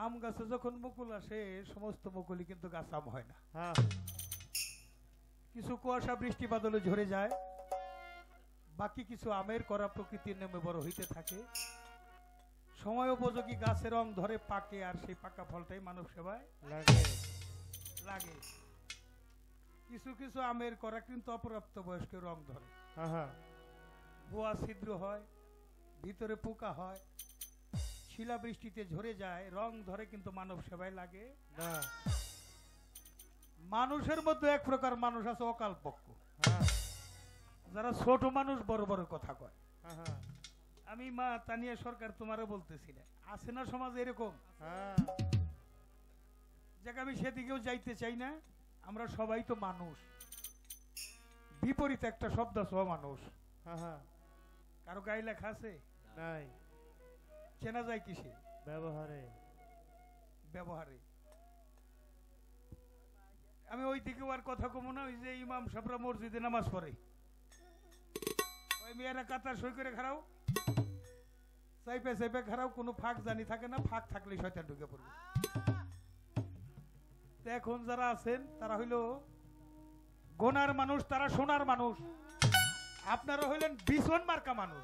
আম গাছে যখন মুকুল আসে সমস্ত মুকুলই কিন্তু গাছ আম হয় না। কিছু কুয়াশা বৃষ্টি বাদলে ঝরে যায়, বাকি কিছু আমের করা প্রকৃতির নেমে বড় হইতে থাকে। সময় উপযোগী গাছের রং ধরে পাকে, আর সেই পাকা ফলটাই মানব সেবায় লাগে। কিছু কিছু আমের করা কিন্তু অপ্রাপ্ত বয়স্কের রং ধরে, বোয়া ছিদ্র হয়, ভিতরে পোকা হয়, শিলা বৃষ্টিতে ঝরে যায়, রং ধরে, কিন্তু মানব সেবায় লাগে না। মানুষের মধ্যে এক প্রকার মানুষ আছে অকাল পক্ষ, যারা ছোট মানুষ বড় বড় কথা কয়। আমি মা তানিয়া সরকার তোমারও বলতেছি না, আছে না সমাজ এরকম? যাকে আমি সেদিকেও যাইতে চাই না। আমরা সবাই তো মানুষ, বিপরীত একটা শব্দ আছে মানুষ। কারো গায়ে লেখা আছে? নাই। চেনা যায় কিসে? ব্যবহারে। ব্যবহারে। আমি ওই দিকে আর কথা কমো না। ওই যে ইমাম সাহেবরা মসজিদে নামাজ পড়ে, ওই মেয়েরা কাতার সই করে খারাও, চাইপে চাইপে খারাও, কোনো ফাঁক জানি থাকে না, ফাঁক থাকলে শয়তান ঢুকে পড়বে। এখন যারা আছেন তারা হইল গোনার মানুষ, তারা সোনার মানুষ। আপনারা হইলেন বিছন মার্কা মানুষ।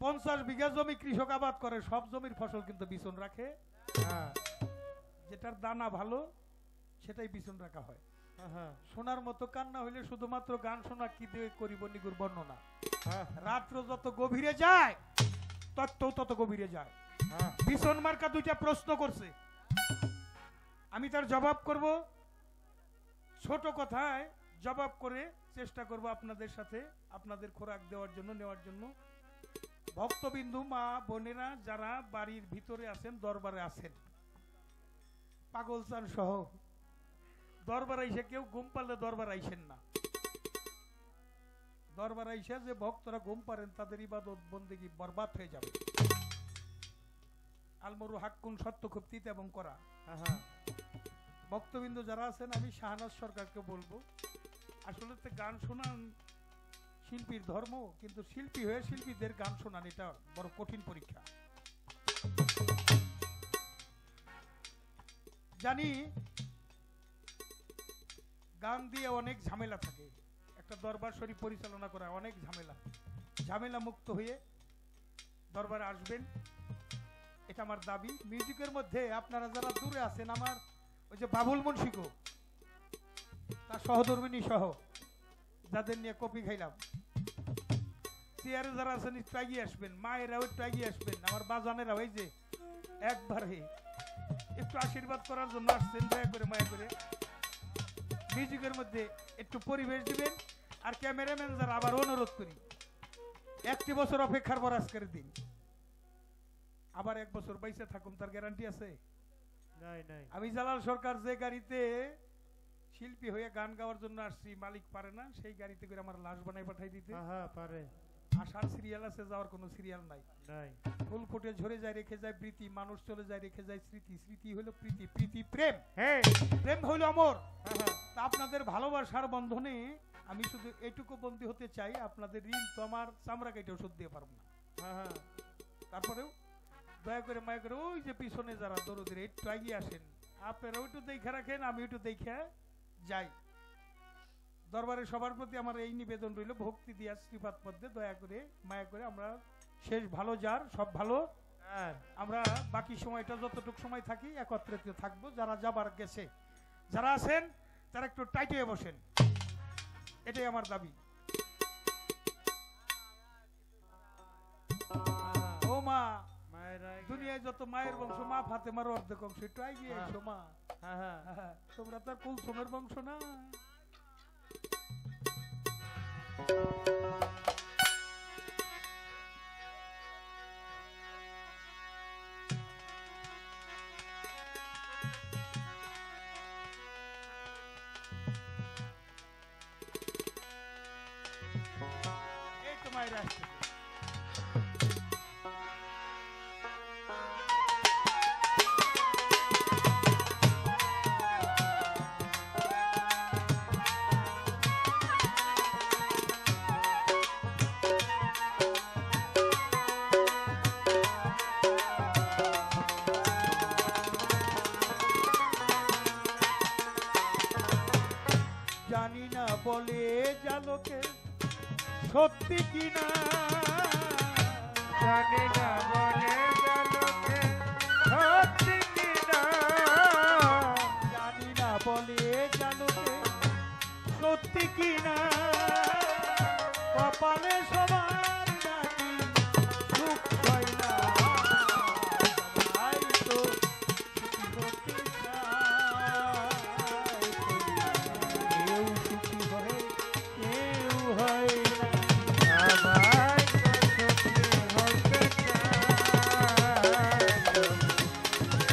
50 বিঘা জমি কৃষক আবাদ করে, সব জমির ফসল কিন্তু বিছন রাখে। যেটার দানা ভালো সেটাই বিছন রাখা হয়। সোনার মতো কান্না হইলে শুধুমাত্র গান শোনা কি দিয়ে করিব নিগুর বর্ণনা। রাত্র যত গভীরে যায় তত গভীরে যায়। বিছন মার্কা দুইটা প্রশ্ন করছে, আমি তার জবাব করব, ছোট কথায় জবাব করে চেষ্টা করব আপনাদের সাথে, আপনাদের খোরাক দেওয়ার জন্য, নেওয়ার জন্য। ভক্তবিন্দু মা বোনেরা যারা বাড়ির ভিতরে আছেন, দরবারে আছেন, পাগল চান সহ দরবার আইসে কেউ ঘুম পারলে দরবার আইসেন না। দরবার আইসে যে ভক্তরা ঘুম পারেন তাদের ইবাদত বন্দেগী বরবাদ হয়ে যাবে। আলমরু হাক্কুন সত্য খুব তিত এবং করা। ভক্তবিন্দু যারা আছেন, আমি শাহনাজ সরকারকে বলবো, আসলে তো গান শোনান শিল্পীর ধর্ম, কিন্তু শিল্পী হয়ে শিল্পীদের গান শোনান এটা বড় কঠিন পরীক্ষা। জানি গান দিয়ে অনেক ঝামেলা থাকে, একটা দরবার শরীফ পরিচালনা করা অনেক ঝামেলা। ঝামেলা মুক্ত হয়ে দরবারে আসবেন, এটা আমার দাবি। মিউজিকের মধ্যে আপনারা যারা দূরে আছেন, আমার ওই যে বাবুল মুন্সিকো তার সহধর্মিনী সহ যাদের নিয়ে কপি খাইলাম, চেয়ারে যারা আছেন একটু এগিয়ে আসবেন, মায়েরাও একটু এগিয়ে আসবেন, আমার বাজানেরা ওই যে একবারে একটু আশীর্বাদ করার জন্য আসছেন, দয়া করে মায়া করে মিউজিকের মধ্যে একটু পরিবেশ দিবেন। আর ক্যামেরাম্যান যারা, আবার অনুরোধ করি, 1 বছর অপেক্ষার পর আজকের দিন, আবার 1 বছর বাইসে থাকুন, তার গ্যারান্টি আছে? নাই নাই। আমি জালাল সরকার যে গাড়িতে শিল্পী হয়ে গান গাওয়ার জন্য আসছি, মালিক পারে না সেই গাড়িতে করে আমার লাশ বানাই পাঠাই দিতে। পারে। আসার সিরিয়াল আছে, যাওয়ার কোনো সিরিয়াল নাই। নাই। ফুল ফুটে ঝরে যায়, রেখে যায় প্রীতি, মানুষ চলে যায়, রেখে যায় স্মৃতি, স্মৃতি হলো প্রীতি, প্রীতি প্রেম, হ্যাঁ প্রেম হলো অমর। তা আপনাদের ভালোবাসার বন্ধনে আমি শুধু এইটুকু বন্দী হতে চাই, আপনাদের ঋণ তো আমার চামড়া কেটে ওষুধ দিয়ে পারবো না। তারপরেও দয়া করে মায়া করে ওই যে পিছনে যারা দরদের একটু এগিয়ে আসেন, আপনারা ওইটু দেখে রাখেন, আমি ওইটু দেখে যাই। দরবারে সবার প্রতি আমার এই নিবেদন রইল, ভক্তি দিয়া শ্রীপাদ মধ্যে দয়া করে মায়া করে আমরা শেষ ভালো যার সব ভালো, আমরা বাকি সময়টা যতটুকু সময় থাকি একত্রিত থাকবো। যারা যাবার গেছে, যারা আছেন তারা একটু টাইট হয়ে বসেন, এটাই আমার দাবি। ও মা, দুনিয়ায় যত মায়ের বংশ, মা ফাতেমার অর্ধেক অংশ, একটু এগিয়ে এসো মা। তোমরা তো আর কুলসুমের বংশ না। এই তো মায়ের আসছে। সত্যি কিনা জানি না বলে জালোকে সত্যি কিনা জানি না বলে জালোকে সত্যি কিনা কপালে সবার নাকি সুখ হয় না সবাই তো সুখী হতে চায় কেউ সুখী হয় কেউ হয় না সবাই তো সুখী হতে চায় কেউ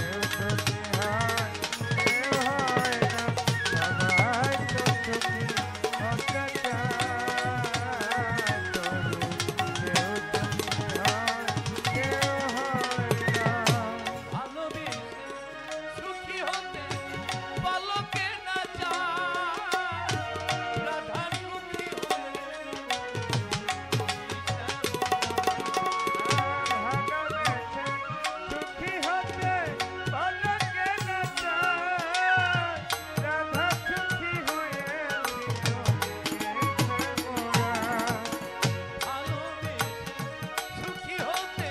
সুখী হয় কেউ হয় না সবাই তো সুখী হতে চায় কেউ সুখী হয় কেউ হয় না ভালোবেসে সুখী হতে পলকে না যায় রাধা সুখী হয়ে ভালোবেসে সুখী হতে পলকে না চায় রাধা সুখী হয়ে ভালোবেসে সুখী হতে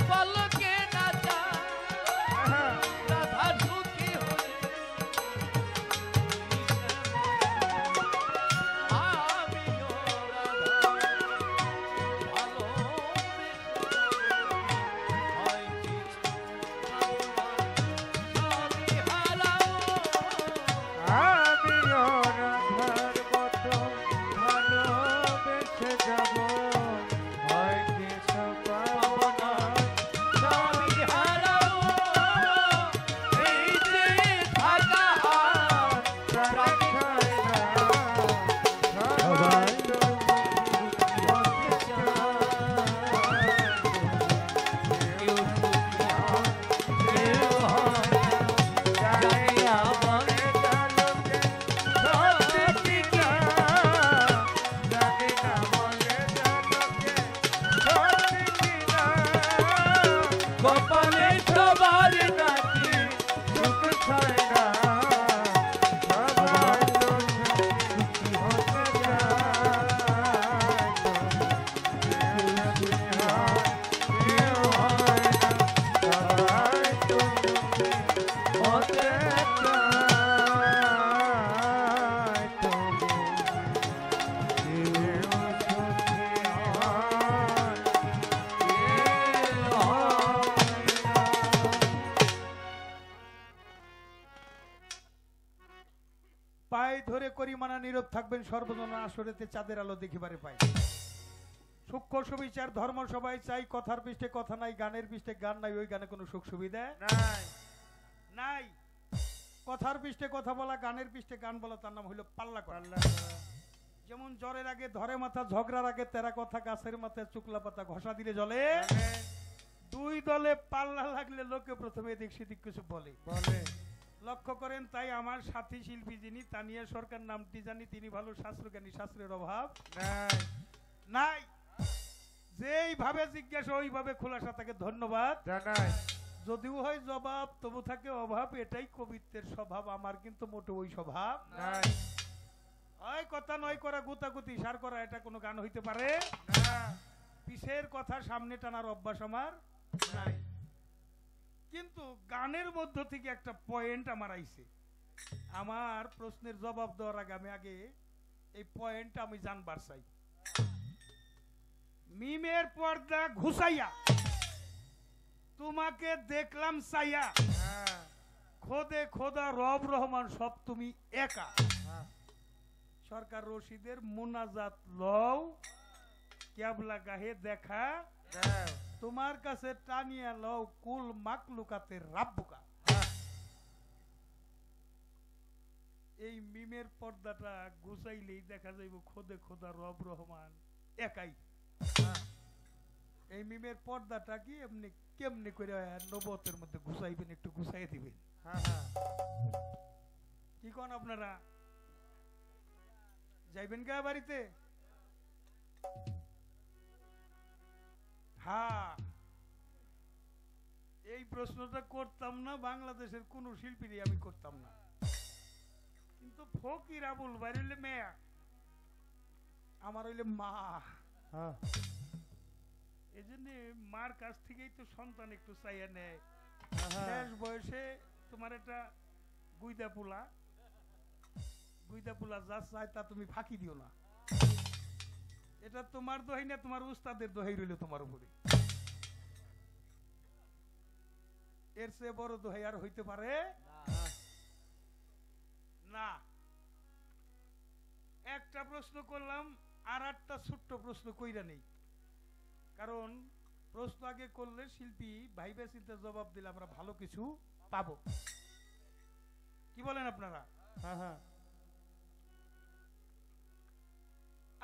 পলকে না যায় রাধা সুখী হয়ে আমিও রাধা ভালোবেসে হয় কিছু সবই হারাও আমিও রাধার মতো ভালোবেসে যাব হয় কিছু পাবো না সবই হারাও এই যে থাকা আর প্রাণ হয় না সবাই তো সুখী হতে চায় কেউ সুখী হয় কেউ হয় না জানি না বলে জালোকে সত্যি কিনা জানি না বলে জালোকে সত্যি কিনা কপালে সবার নাকি সুখ ছয় না সবাই তো সুখী হতে চায় কেউ সুখী হয় কেউ হয় না সবাই তো সুখী হতে চায় তবু কেউ সুখী হয় কেউ হয় না পায়ে ধরে করিমানা নীরব থাকবেন সর্বজনা আসরেতে চাঁদের আলো দেখিবারে পাই সূক্ষ্ম সুবিচার ধর্ম সবাই চাই কথার পৃষ্ঠে কথা নাই গানের পৃষ্ঠে গান নাই ওই গানে কোনো সুখ সুবিধা নাই নাই কথার পৃষ্ঠে কথা বলা গানের পৃষ্ঠে গান বলা তার নাম হইল পাল্লা করা পাল্লা করা। যেমন জ্বরের আগে ধরে মাথা ঝগড়ার আগে তেরা কথা গাছের মাথায় চুকলা পাতা ঘষা দিলে জলে দুই দলে পাল্লা লাগলে লোকে প্রথমে এদিক সেদিক কিছু বলে বলে লক্ষ্য করেন তাই আমার সাথী শিল্পী যিনি তানিয়া সরকার নামটি জানি তিনি ভালো শাস্ত্রজ্ঞানী শাস্ত্রের অভাব নাই নাই যেইভাবে জিজ্ঞাসা ওইভাবে খোলাসা তাকে ধন্যবাদ জানাই যদিও হয় জবাব তবু থাকে অভাব এটাই কবিত্বের স্বভাব আমার কিন্তু মোটে ওই স্বভাব নাই ওই কথা নয় করা গুতাগুতি সার করা এটা কোনো গান হইতে পারে না পিছের কথা সামনে টানার অভ্যাস আমার নাই কিন্তু গানের মধ্য থেকে একটা পয়েন্ট আমার আইছে আমার প্রশ্নের জবাব দেওয়ার আগে আমি আগে এই পয়েন্টটা আমি জানবার চাই মিমের পর্দা ঘুষাইয়া তোমাকে দেখলাম চাইয়া হ্যাঁ খোদে খোদা রব রহমান সব তুমি একা হ্যাঁ সরকার রশিদের মুনাজাত লও ক্যাবলা গাহে দেখা দাও তোমার কাছে টানিয়া লও কুল মাকলুকাতে রাব্বুকা হ্যাঁ এই মিমের পর্দাটা গুছাইলেই দেখা যাইব খোদে খোদা রব রহমান একাই হ্যাঁ এই মিমের পর্দাটা কি এমনি কেমনি করে নবতের মধ্যে ঘুষাইবেন একটু ঘুষাই দিবেন হ্যাঁ হ্যাঁ কি কোন আপনারা যাইবেন কে বাড়িতে হ্যাঁ এই প্রশ্নটা করতাম না বাংলাদেশের কোন শিল্পীরই আমি করতাম না কিন্তু ফকির আবুল বাড়িলে মেয়া আমার হইলে মা, হ্যাঁ এই জন্য মার কাছ থেকেই তো সন্তান একটু চাইয়া নেয়। হ্যাঁ শেষ বয়সে তোমার একটা গুইদা পোলা যা চায় তা তুমি ফাঁকি দিও না। এটা তোমার দোহাই না, তোমার উস্তাদের দোহাই রইল তোমার উপরে। এর চেয়ে বড় দোহাই আর হইতে পারে না। একটা প্রশ্ন করলাম, আর একটা ছোট্ট প্রশ্ন কইরা নেই, কারণ প্রশ্ন আগে করলে শিল্পী ভাইবে চিন্তা জবাব দিলে আমরা ভালো কিছু পাবো। কি বলেন আপনারা? হ্যাঁ হ্যাঁ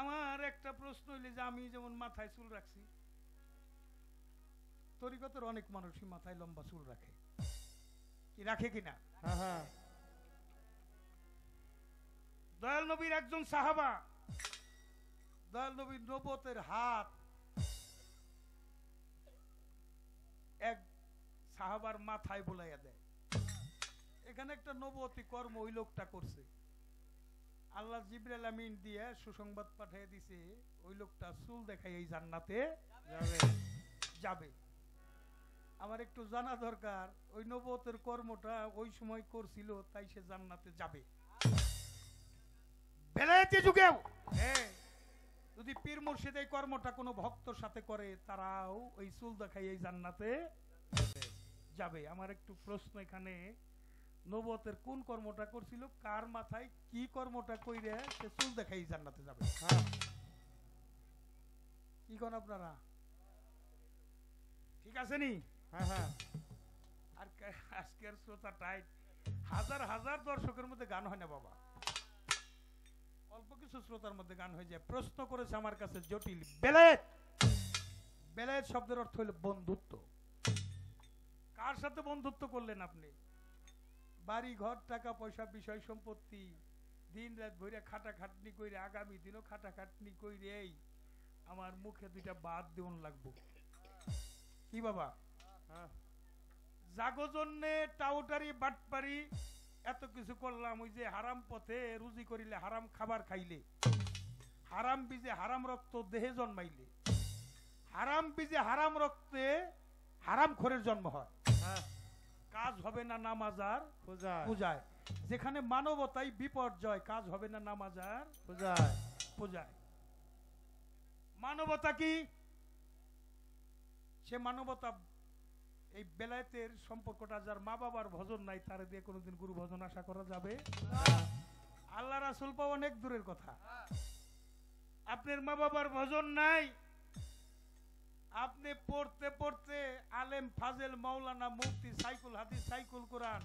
আমার একটা প্রশ্ন হইলে যে আমি যেমন মাথায় চুল রাখছি, তরিকতের অনেক মানুষই মাথায় লম্বা চুল রাখে, কি রাখে কিনা? হ্যাঁ হ্যাঁ দয়াল নবীর একজন সাহাবা, দয়াল নবীর নবতের হাত এক সাহাবার মাথায় বুলাইয়া দেয়। এখানে একটা নবতী কর্ম ওই লোকটা করছে। আল্লাহ জিবরাইল আমিন দিয়ে সুসংবাদ পাঠিয়ে দিছে, ওই লোকটা চুল দেখাই এই জান্নাতে যাবে যাবে। আমার একটু জানা দরকার, ওই নবতের কর্মটা ওই সময় করছিল, তাই সে জান্নাতে যাবে। বেলায়েতি যুগেও যদি পীর মুর্শিদ এই কর্মটা কোনো ভক্তর সাথে করে, তারাও ওই চুল দেখাই এই জান্নাতে যাবে। আমার একটু প্রশ্ন এখানে, নবতের কোন কর্মটা করছিল, কার মাথায় কি কর্মটা কইরে সে চুল দেখাই জান্নাতে যাবে? হ্যাঁ কি কোন আপনারা ঠিক আছে নি? হ্যাঁ হ্যাঁ আর আজকের শ্রোতা টাইট, হাজার হাজার দর্শকের মধ্যে গান হয় না বাবা, অল্প কিছু শ্রোতার মধ্যে গান হয়ে যায়। প্রশ্ন করেছে আমার কাছে জটিল। বেলায়েত, বেলায়েত শব্দের অর্থ হলো বন্ধুত্ব। কার সাথে বন্ধুত্ব করলেন আপনি? বাড়ি ঘর টাকা পয়সা বিষয় সম্পত্তি দিন রাত ভরে খাটাখাটনি কইরে, আগামী দিনও খাটাখাটনি কইরে আমার মুখে দুইটা বাদ দেওয়ান লাগবো। কি বাবা? হ্যাঁ জাগো জন্যে টাউটারি বাটপারি এত কিছু করলাম, ওই যে হারাম পথে রুজি করিলে, হারাম খাবার খাইলে, হারাম বীজে হারাম রক্ত দেহে জন্মাইলে, হারাম বীজে হারাম রক্তে হারাম খোরের জন্ম হয়। হ্যাঁ কাজ হবে না নামাজার পূজায় পূজায়। যেখানে মানবতাই বিপর্যয়, কাজ হবে না নামাজার পূজায় পূজায়। মানবতা কি? সে মানবতা এই বেলায়েতের সম্পর্কটা, যার মা বাবার ভজন নাই, তারে দিয়ে কোনোদিন গুরু ভজন আশা করা যাবে? আল্লাহ রাসূল পাওয়া অনেক দূরের কথা। আপনার মা বাবার ভজন নাই, আপনি পড়তে পড়তে আলেম ফাজেল মাওলানা মুফতি সাইকুল হাদিস সাইকুল কোরআন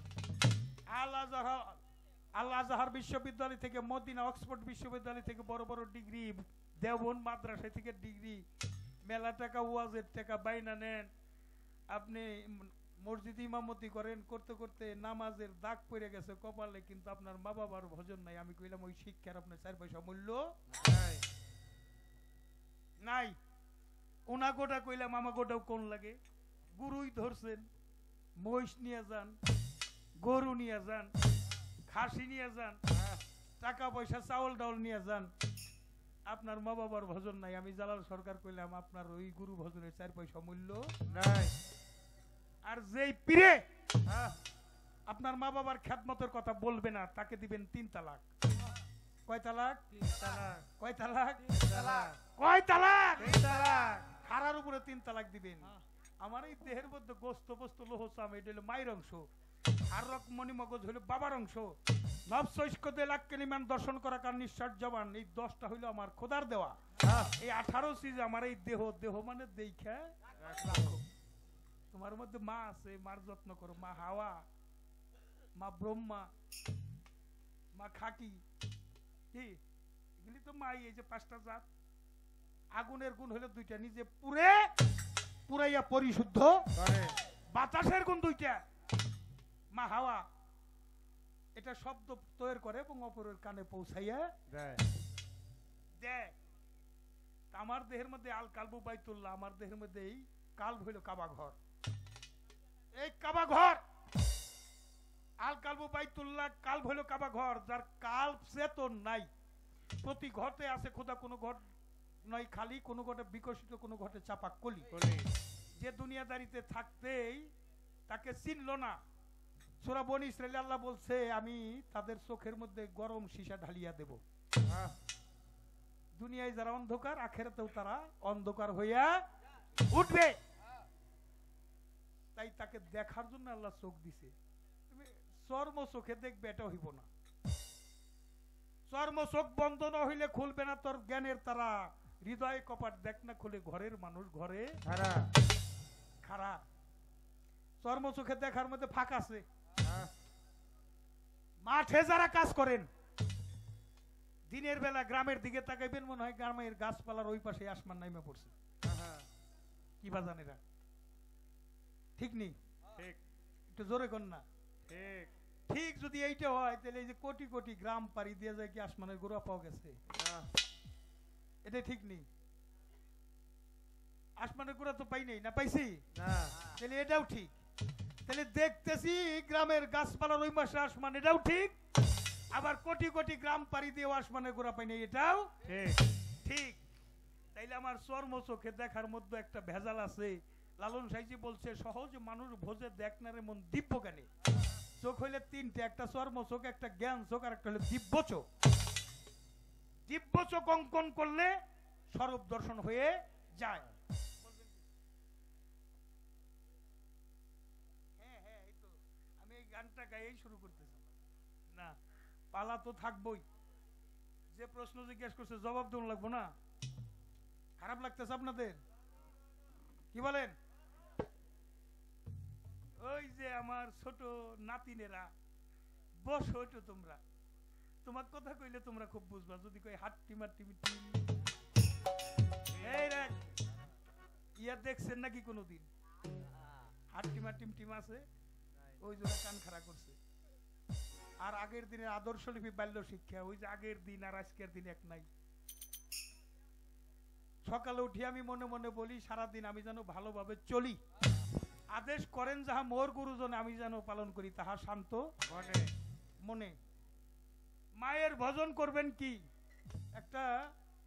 আল আজহার বিশ্ববিদ্যালয় থেকে, মদিনা অক্সফোর্ড বিশ্ববিদ্যালয় থেকে বড় বড় ডিগ্রি, দেওবন্দ মাদ্রাসা থেকে ডিগ্রি, মেলা টাকা ওয়াজের টাকা বাইনা নেন, আপনি মসজিদ ইমামতি করেন, করতে করতে নামাজের দাগ পড়ে গেছে কপালে, কিন্তু আপনার মা বাবার ভজন নাই। আমি কইলাম ওই শিক্ষার আপনার 4 পয়সা মূল্য নাই। ওনা গোটা কইলাম আমা গোটাও কোন লাগে? গুরুই ধরছেন, মহিষ নিয়ে যান, গরু নিয়ে যান, খাসি নিয়ে যান, টাকা পয়সা চাউল ডাউল নিয়ে যান, আপনার মা বাবার ভজন নাই। আমি জালাল সরকার কইলাম আপনার ওই গুরু ভজনের 4 পয়সা মূল্য নাই। আর যেই পীরে আপনার মা বাবার খেদমতের কথা বলবে না, তাকে দিবেন 3 তালাক। কয় তালাক? 3 তালাক। কয় তালাক? 3 তালাক। কয় তালাক? 3 তালাক। হারার উপরে 3 তালাক দিবেন। আমার এই দেহের মধ্যে গোস্ত বস্তু লোহ চাম, এটা হলো মায়ের অংশ, আর রক মণি মগজ হলো বাবার অংশ, নফস ঐক্যতে লাখ কেলিমান দর্শন করা কার নিঃশ্বাস জবান, এই 10টা হইলো আমার খোদার দেওয়া। এই 18 চিজ আমার এই দেহ, দেহ মানে দেখা রাখো। তোমার মধ্যে মা আছে, মার যত্ন করো। মা হাওয়া, মা ব্রহ্মা, মা খাকি, কি এগুলি তো মাই। এই যে 5টা জাত, আগুনের গুণ হলো 2টা, নিজে পুরে পুরাইয়া পরিশুদ্ধ করে। বাতাসের গুণ 2টা, মা হাওয়া, এটা শব্দ তৈরি করে এবং অপরের কানে পৌঁছাইয়া দেয়। দেয়। আমার দেহের মধ্যে আল কালবু বাইতুল্লাহ, আমার দেহের মধ্যে এই কালব হইল কাবা ঘর। এই কাবা ঘর, আল কালবু বাইতুল্লাহ, কালব হইল কাবা ঘর। যার কাল্ব চেতন নাই, প্রতি ঘটে আছে খোদা, কোনো ঘট নয় খালি, কোনো ঘটে বিকশিত, কোনো ঘটে চাপা কলি। যে দুনিয়াদারিতে থাকতেই তাকে চিনল না, সূরা বনী ইসরাইল আল্লাহ বলছে আমি তাদের চোখের মধ্যে গরম সীসা ঢালিয়া দেব। দুনিয়ায় যারা অন্ধকার, আখেরাতেও তারা অন্ধকার হইয়া উঠবে। তাই তাকে দেখার জন্য আল্লাহ চোখ দিছে। তুমি চর্ম চোখে দেখবে এটা হইব না। চর্ম চোখ বন্ধ না হইলে খুলবে না তোর জ্ঞানের তারা। হৃদয় কপাট দেখ না খুলে, ঘরের মানুষ ঘরে খারা। চর্ম চোখে দেখার মধ্যে ফাঁক আছে। মাঠে যারা কাজ করেন দিনের বেলা গ্রামের দিকে তাকাইবেন, মনে হয় গ্রামের গাছপালার ওই পাশে আসমান নাইমা পড়ছে। কি বাজান এরা? ঠিক নেই? একটু জোরে কর না। ঠিক যদি এইটা হয় তাহলে এই যে কোটি কোটি গ্রাম পাড়ি দিয়ে যায় কি আসমানের গোড়া পাওয়া গেছে? এটা ঠিক নেই। আসমানের গোড়া তো পাই নাই, না পাইছি? তাহলে এটাও ঠিক। তাহলে দেখতেছি গ্রামের গাছপালার ওই মাসে আসমান, এটাও ঠিক। আবার কোটি কোটি গ্রাম পাড়ি দিয়ে আসমানের গোড়া পাই নাই, এটাও ঠিক। তাইলে আমার চর্ম চোখে দেখার মধ্যে একটা ভেজাল আছে। লালন সাইজি বলছে সহজ মানুষ ভোজে দেখনারে মন দিব্য জ্ঞানে। চোখ হইলে তিনটে, একটা চর্ম চোখ, একটা জ্ঞান চোখ, আর একটা হলো দিব্য চোখ। দিব্য চোখ অঙ্কন করলে স্বরূপ দর্শন হয়ে যায়। হ্যাঁ হ্যাঁ, এই তো আমি এই গানটা গাইয়েই শুরু করতেছি না। পালা তো থাকবই। যে প্রশ্ন জিজ্ঞেস করছে জবাব দেওয়া লাগবো না? খারাপ লাগতেছে আপনাদের? কি বলেন? ওই যে আমার ছোট নাতিনেরা, বসো একটু তোমরা। তোমার কথা কইলে তোমরা খুব বুঝবা। যদি কই হাট্টিমা টিমি টিম, এই রাখ ইয়া দেখছেন নাকি কোনোদিন? হাট্টিমা টিম টিম আছে, ওই জন্য কান খাড়া করছে। আর আগের দিনের আদর্শ লিপি বাল্য শিক্ষা, ওই যে আগের দিন আর আজকের দিন এক নাই। সকালে উঠি আমি মনে মনে বলি সারাদিন আমি যেন ভালোভাবে চলি। আদেশ করেন যাহা মোর গুরুজন, আমি যেন পালন করি তাহা শান্ত মনে। মায়ের ভজন করবেন কি একটা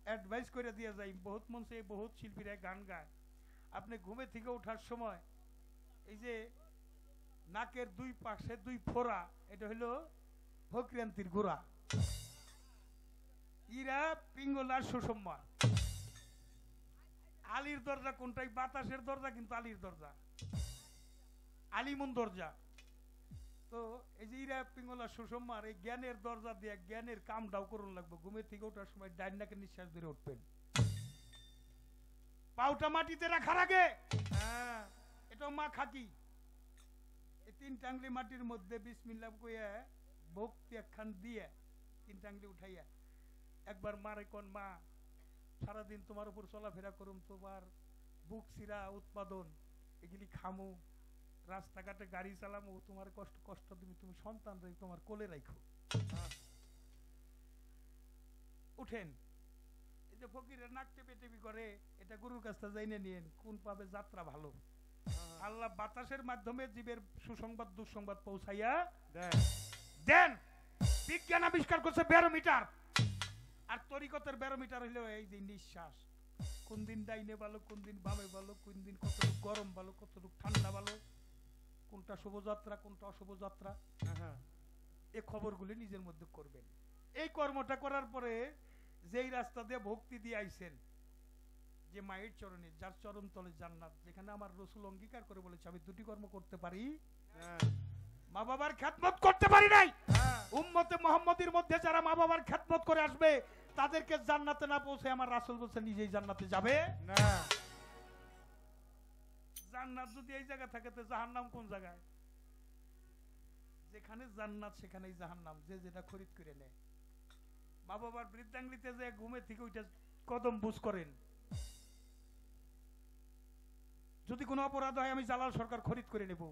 অ্যাডভাইস করে দিয়ে যাই। বহুত মঞ্চে বহুত শিল্পীরা গান গায়। আপনি ঘুমে থেকে ওঠার সময় এই যে নাকের দুই পাশে দুই ফোড়া, এটা হইল ভক্রান্তির গোড়া। ইরা পিঙ্গলার সুষম্মা। আলীর দরজা কোনটাই? বাতাসের দরজা, কিন্তু আলীর দরজা আলিমুন দরজা। তো এই যে ইরা পিঙ্গলা সুষম্মার এই জ্ঞানের দরজা দিয়ে জ্ঞানের কামটাও করুন লাগবে। ঘুমে থেকে ওঠার সময় ডাইন নাকে নিঃশ্বাস ধরে উঠবেন, পাউটা মাটিতে রাখার আগে। হ্যাঁ, এটাও মা খাকি। এই তিন টাংলি মাটির মধ্যে বিসমিল্লাহ কইয়া ভক্তি একখান দিয়ে তিন টাংলি উঠাইয়া একবার মারে কোন মা সারাদিন তোমার উপর চলাফেরা করুম, তোমার বুক চিরা উৎপাদন এগুলি খামু, রাস্তাঘাটে গাড়ি চালামু, তোমার কষ্ট কষ্ট তুমি তুমি সন্তান রে তোমার কোলে রাখো। উঠেন। এই যে ফকিরের নাক টেপে টেপি করে, এটা গুরুর কাছ থেকে জাইনে নিয়েন কোন পাবে যাত্রা ভালো। আল্লাহ বাতাসের মাধ্যমে জীবের সুসংবাদ দুঃসংবাদ পৌঁছাইয়া দেন। বিজ্ঞান আবিষ্কার করছে ব্যারোমিটার, আর তরিকতের ব্যারোমিটার হইলো এই যে নিঃশ্বাস। কোন দিন ডাইনে ভালো, কোন দিন বামে ভালো, কোন দিন কতটুকু গরম ভালো, কতটুকু ঠান্ডা ভালো, কোনটা শুভযাত্রা কোনটা অশুভযাত্রা, এই খবরগুলি নিজের মধ্যে করবেন। এই কর্মটা করার পরে যেই রাস্তা দিয়ে ভক্তি দিয়ে আইছেন, যে মায়ের চরণে, যার চরণ তলে জান্নাত, যেখানে আমার রসুল অঙ্গীকার করে বলেছে আমি দুটি কর্ম করতে পারি, মা বাবার খ্যাতমত করতে পারি নাই। উম্মতে মুহাম্মদীর মধ্যে যারা মা বাবার খ্যাতমত করে আসবে তাদেরকে জান্নাতে না পৌঁছে আমার রাসূল বলছে নিজেই জান্নাতে যাবে না। জান্নাত যদি এই জায়গা থাকে তো জাহান্নাম কোন জায়গায়? যেখানে জান্নাত সেখানেই জাহান্নাম, যে যেটা খরিদ করে নেয়। মা বাবার বৃদ্ধাঙ্গলিতে যে ঘুমে থেকে ওইটা কদম বুঝ করেন। যদি কোনো অপরাধ হয় আমি জালাল সরকার খরিদ করে নেব।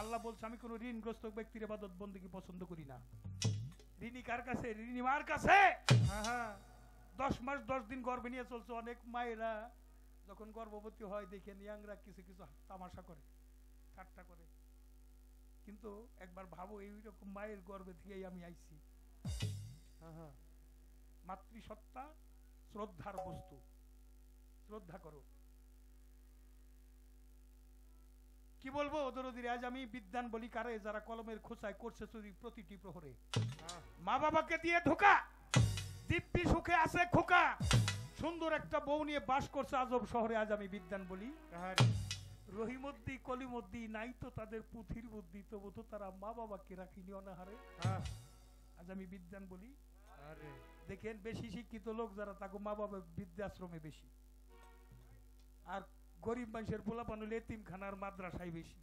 আল্লাহ বলছে আমি কোনো ঋণগ্রস্ত ব্যক্তির ইবাদত বন্দেগী পছন্দ করি না। ঋণী কার কাছে? ঋণী মার কাছে। 10 মাস 10 দিন গর্ভে নিয়ে চলছে। অনেক মায়েরা যখন গর্ভবতী হয় দেখেন ইয়াংরা কিছু কিছু তামাশা করে, ঠাট্টা করে, কিন্তু একবার ভাবো এইরকম মায়ের গর্ভে থেকেই আমি আইছি। মাতৃসত্তা শ্রদ্ধার বস্তু, শ্রদ্ধা করো। কি বলবো দরদিরে, আজ আমি বিদ্যান বলি কারে, যারা কলমের খোঁচায় করছে চুরি প্রতিটি প্রহরে। মা বাবাকে দিয়ে ধোকা, দিব্যি সুখে আছে খোকা, সুন্দর একটা বউ নিয়ে বাস করছে আজব শহরে। আজ আমি বিদ্যান বলি রহিমদ্দি কলিমদ্দি নাই তো তাদের পুঁথির বুদ্ধি, তবু তো তারা মা বাবাকে রাখিনি অনাহারে। আজ আমি বিদ্যান বলি, দেখেন বেশি শিক্ষিত লোক যারা তাকে মা বাবা বৃদ্ধাশ্রমে বেশি, আর গরিব মানুষের পোলাপান হলে এতিমখানার মাদ্রাসায় বেশি।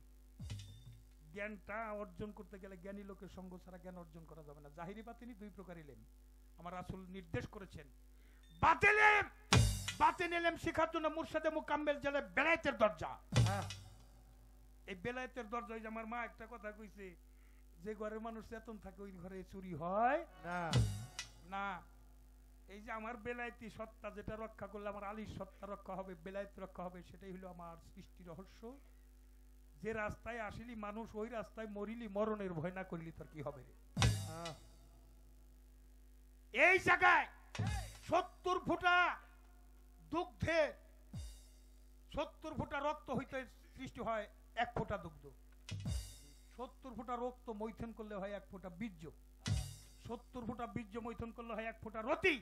জ্ঞানটা অর্জন করতে গেলে জ্ঞানী লোকের সঙ্গ ছাড়া জ্ঞান অর্জন করা যাবে না। জাহিরি বাতিনি দুই প্রকার ইলম আমার রাসূল নির্দেশ করেছেন। বাতিন ইলম শেখার জন্য মুর্শিদে মুকাম্মেল জেলে বেলায়েতের দরজা। এই বেলায়েতের দরজা, ওই যে আমার মা একটা কথা কইছে, যে ঘরের মানুষ চেতন থাকে ওই ঘরে চুরি হয় না। এই যে আমার বেলায়েতি সত্তা যেটা রক্ষা করলে আমার আলীর সত্তা রক্ষা হবে, বেলায়েত রক্ষা হবে, সেটাই হলো আমার সৃষ্টি রহস্য। যে রাস্তায় আসিলি মানুষ, ওই রাস্তায় মরিলি, মরণের ভয় না করিলি তোর কি হবে রে। এই জায়গায় 70 ফোঁটা দুগ্ধে 70 ফোঁটা রক্ত হইতে সৃষ্টি হয় 1 ফোঁটা দুগ্ধ। 70 ফোঁটা রক্ত মৈথুন করলে হয় 1 ফোঁটা বীর্য। 70 ফোঁটা বীর্য মৈথুন করলে হয় 1 ফোঁটা রতি।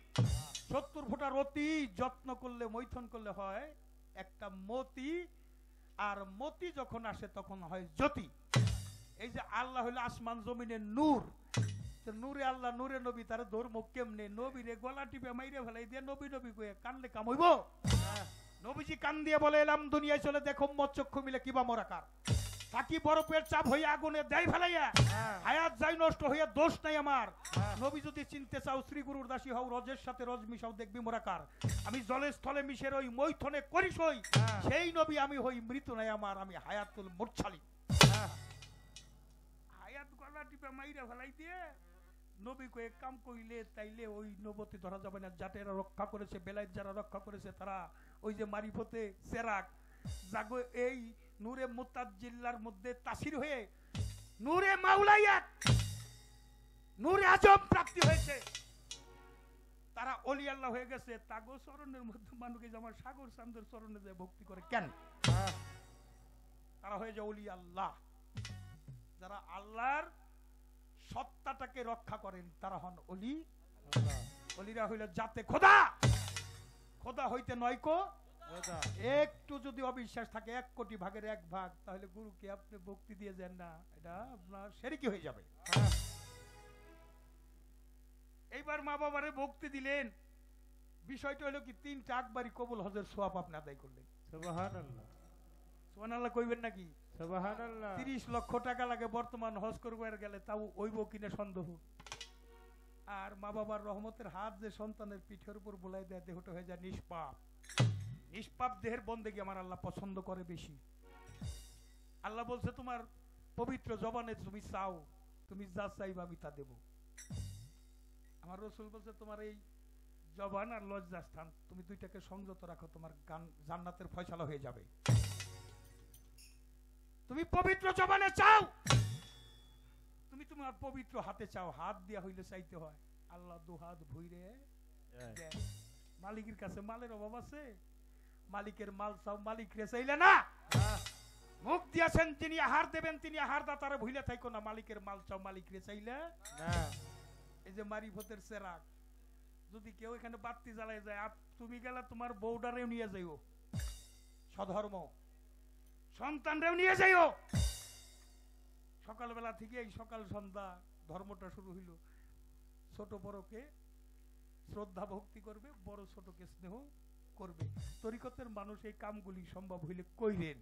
70 ফোঁটা রতি যত্ন করলে মৈথুন করলে হয় একটা মতি, আর মতি যখন আসে তখন হয় জ্যোতি। এই যে আল্লাহ হইল আসমান জমিনের নূর, নূরে আল্লাহ নূরে নবী, তার ধর্ম কেমনে? নবীরে গলা টিপে মাইরে ফেলাই দিয়ে নবী নবী কয়ে কানলে কাম হইব? নবীজি কান দিয়ে বলে এলাম দুনিয়ায় চলে দেখো মচ্চক্ষু মিলে কিবা মরাকার, থাকি বরফের চাপ হইয়া আগুনে দেয় ফেলাইয়া, হায়াত যাই নষ্ট হইয়া দোষ নাই আমার। নবী যদি চিনতে চাও শ্রী গুরুর দাসী হও, রজের সাথে রজ মিশাও দেখবি মোরাকার। আমি জলে স্থলে মিশের ওই মৈথনে করিস হই, সেই নবী আমি হই মৃত নাই আমার, আমি হায়াতুল মুরসালিন। হায়াত গলা টিপে মাইরা ফেলাই দিয়ে নবী কয়ে কাম কইলে তাইলে ওই নবতী ধরা যাবে না। যাতে এরা রক্ষা করেছে, বেলায়েত যারা রক্ষা করেছে, তারা ওই যে মারিফতে সেরাক জাগো এই নূরে মুতাজ্জিল্লার মধ্যে তাসির হয়ে নূরে মাওলাইয়াত নূরে আজম প্রাপ্তি হয়েছে। তারা ওলি আল্লাহ হয়ে গেছে। তাগো চরণের মধ্যে মানুষকে যেমন সাগর চান্দের চরণে যায় ভক্তি করে কেন? তারা হয়ে যায় ওলি আল্লাহ। যারা আল্লাহর সত্তাটাকে রক্ষা করেন তারা হন ওলি। ওলিরা হইল যাতে খোদা, খোদা হইতে নয় কো একটু যদি অবিশ্বাস থাকে 1 কোটি ভাগের 1 ভাগ, তাহলে গুরুকে আপনি ভক্তি দিয়ে যান না, এটা আপনার শিরকি হয়ে যাবে। এইবার মা বাবারে ভক্তি দিলেন, বিষয়টা হলো কি 3টা আকবারি কবুল হজের সওয়াব আপনি আদায় করলেন। সুবহানাল্লাহ, সুবহানাল্লাহ কইবেন নাকি? সুবহানাল্লাহ। 30 লক্ষ টাকা লাগে বর্তমান হজ করবার গেলে, তাও ওইব কিনা সন্দেহ। আর মা বাবার রহমতের হাত যে সন্তানের পিঠের উপর বুলাই দেয়, দেহটা হয়ে যায় নিষ্পাপ। নিষ্পাপ দেহের বন্দেগী আমার আল্লাহ পছন্দ করে বেশি। আল্লাহ বলছে তোমার পবিত্র জবানে তুমি চাও, তুমি যা চাইবা আমি তা দেব। আমার রাসূল বলছে তোমার এই জবান আর লজ্জাস্থান তুমি দুইটাকে সংযত রাখো, তোমার জান্নাতের ফয়সালা হয়ে যাবে। তুমি পবিত্র জবানে চাও, তুমি তোমার পবিত্র হাতে চাও। হাত দিয়া হইলে চাইতে হয়। আল্লাহ দুহাত ভুইরে দেন। মালিকের কাছে মালের অভাব আছে? মালিকের মাল চাও, মালিক রে চাইলে না। মুখ দিয়েছেন যিনি আহার দেবেন তিনি আহার দাতারে ভুইলে থাইকো না। মালিকের মাল চাও, মালিক রে চাইলে না। এই যে মারিফতের চেরাগ, যদি কেউ এখানে বাতি জ্বালায় যায়, তুমি গেলে তোমার বউডারেও নিয়ে যাইও, সধর্ম সন্তানরেও নিয়ে যাইও। সকালবেলা থেকে এই সকাল সন্ধ্যা ধর্মটা শুরু হইল। ছোট বড়কে শ্রদ্ধা ভক্তি করবে, বড় ছোটকে স্নেহ করবে। তরিকতের মানুষ এই কামগুলি সম্ভব হইলে কইরেন।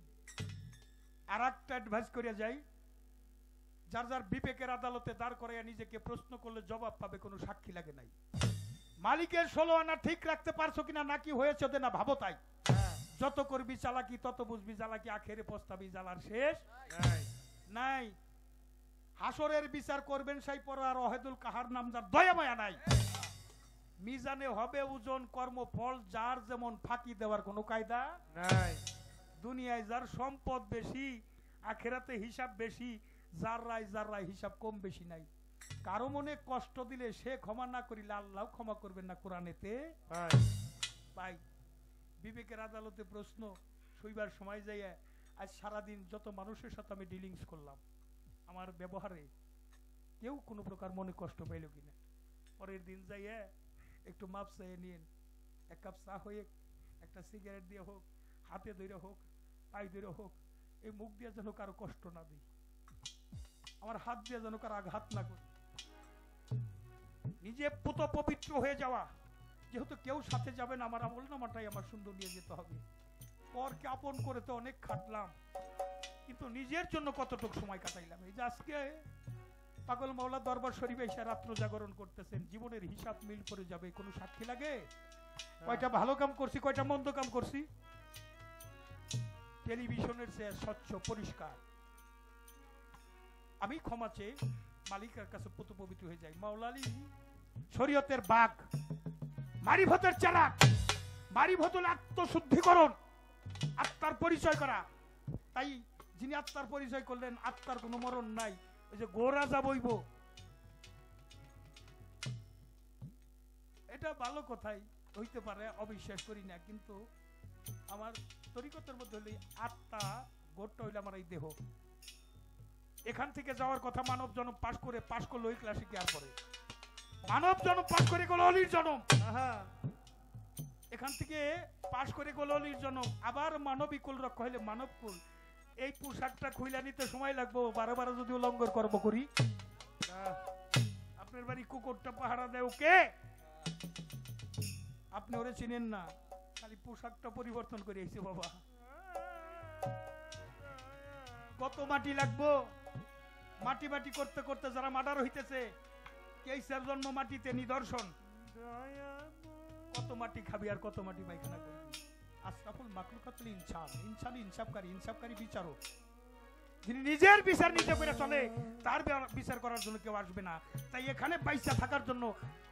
আর একটা অ্যাডভাইস করে যাই, যার যার বিবেকের আদালতে দাঁড় করাইয়া নিজেকে প্রশ্ন করলে জবাব পাবে, কোনো সাক্ষী লাগে নাই। মালিকের 16 আনা ঠিক রাখতে পারছো কিনা, নাকি হয়েছে ওদের না ভাবো তাই। যত করবি চালাকি তত বুঝবি জ্বালাকি, আখেরে পস্তাবি জ্বালার শেষ নাই। হাসরের বিচার করবেন সেই পর আর অহেদুল কাহার নাম যার দয়া মায়া নাই। মিজানে হবে ওজন কর্মফল, যার যেমন ফাঁকি দেওয়ার কোনো কায়দা নাই। দুনিয়ায় যার সম্পদ বেশি, আখেরাতে হিসাব বেশি, যার রায় হিসাব কম বেশি নাই। কারো মনে কষ্ট দিলে সে ক্ষমা না করিলে আল্লাহ ক্ষমা করবেন না কোরআনেতে ভাই। বিবেকের আদালতে প্রশ্ন, শৈবার সময় যাইয়া আজ সারাদিন যত মানুষের সাথে আমি ডিলিংস করলাম, আমার ব্যবহারে কেউ কোনো প্রকার মনে কষ্ট পাইল কিনা? পরের দিন যাইয়া একটু মাপ চাইয়ে নিন, এক কাপ চা হয়ে, একটা সিগারেট দিয়ে হোক, হাতে ধরে হোক, পায়ে ধরে হোক, এই মুখ দিয়ে যেন কারো কষ্ট না দিই, আমার হাত দিয়ে যেন কারো আঘাত না করি। নিজে পুত পবিত্র হয়ে যাওয়া, যেহেতু কেউ সাথে যাবেন, আমার আমল নামাটাই আমার সুন্দর নিয়ে যেতে হবে। পরকে আপন করে তো অনেক খাটলাম, কিন্তু নিজের জন্য কতটুকু সময় কাটাইলাম? এই যে আজকে পাগল মাওলা দরবার শরীফে এসে রাত্র জাগরণ করতেছেন, জীবনের হিসাব মিল করে যাবে, কোনো সাক্ষী লাগে? কয়টা ভালো কাম করছি, কয়টা মন্দ কাম করছি? টেলিভিশনের চেয়ে স্বচ্ছ পরিষ্কার। আমি ক্ষমা চেয়ে মালিকের কাছে পুত পবিত্র হয়ে যাই। মাওলা আলী শরীয়তের বাঘ, মারিফতের চালাক। মারিফত হল আত্মশুদ্ধিকরণ, আত্মার পরিচয় করা। তাই যিনি আত্মার পরিচয় করলেন, আত্মার কোনো মরণ নাই। ওই যে গোরা যা বইব, এটা ভালো কথাই হইতে পারে, অবিশ্বাস করি না, কিন্তু আমার তরিকতের মধ্যে হলে আত্মা গোটটা হইলে আমার এই দেহ। এখান থেকে যাওয়ার কথা মানব জন্ম পাশ করলো ওই ক্লাসে কি আর পরে মানব জন্ম পাশ করে গেল অলির জন্ম। এখান থেকে পাশ করে গেল অলির জন্ম, আবার মানবী কুল রক্ষা হইলে মানব কুল। এই পোশাকটা খুইলা নিতে সময় লাগবো, 12 12 যদি উলঙ্গর কর্ম করি। আপনার বাড়ি কুকুরটা পাহারা দেয় কে? আপনি ওরে চিনেন না, খালি পোশাকটা পরিবর্তন করে এসে বাবা। কত মাটি লাগবো? মাটি মাটি করতে করতে যারা মার্ডার হইতেছে, কেইসার জন্ম মাটিতে নিদর্শন। কত মাটি খাবি আর কত মাটি পায়খানা করবি? আশরাফুল মাখলুকাতুল ইনসান, ইনসান ইনসাফকারী বিচারক। যিনি নিজের বিচার নিজে করে চলে, তার বিচার করার জন্য কেউ আসবে না। তাই এখানে পয়সা থাকার জন্য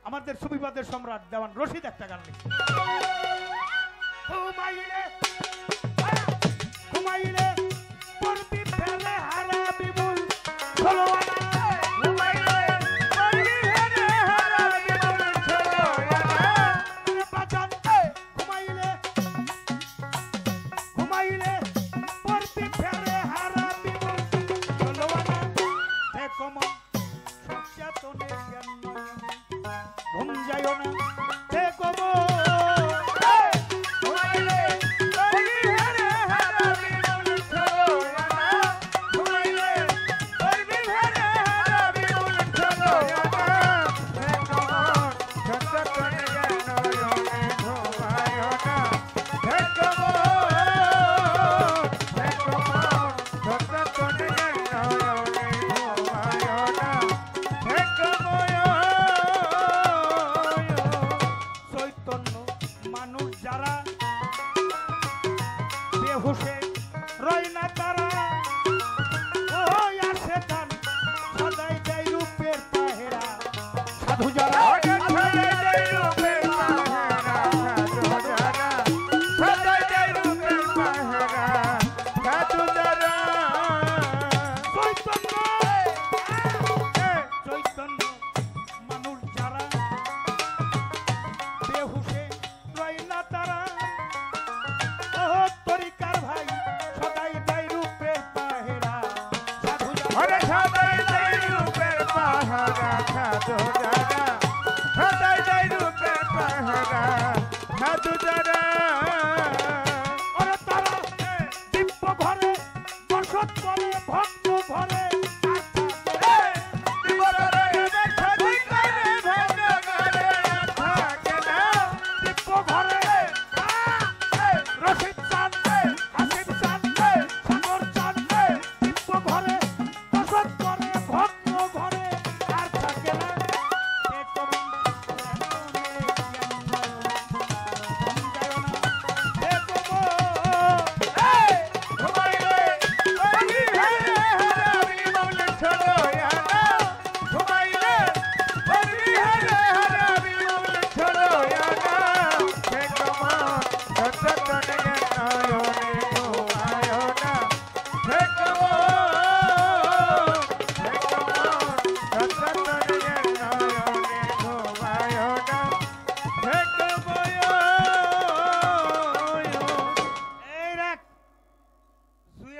আমাদের সুবিবাদের সম্রাট দেওয়ান রশিদ একটা গান লিখছে, ঘুমাইলে ঘুমাইলে পড়বি ফেলে হারা বিমুল ষোলোয়ানা, ঘুমাইলে পড়বি ফেলে হারা বিমুল ষোলোয়ানা, বাজাতে ঘুমাইলে ঘুমাইলে পড়বি ফেলে হারা বিমুল ষোলোয়ানা, দেখো মন সচেতনের জ্ঞান নয়, ঘুম যাইও না দেখো মন ঘুমাইলে পড়বি ফেলে হারা বিমুল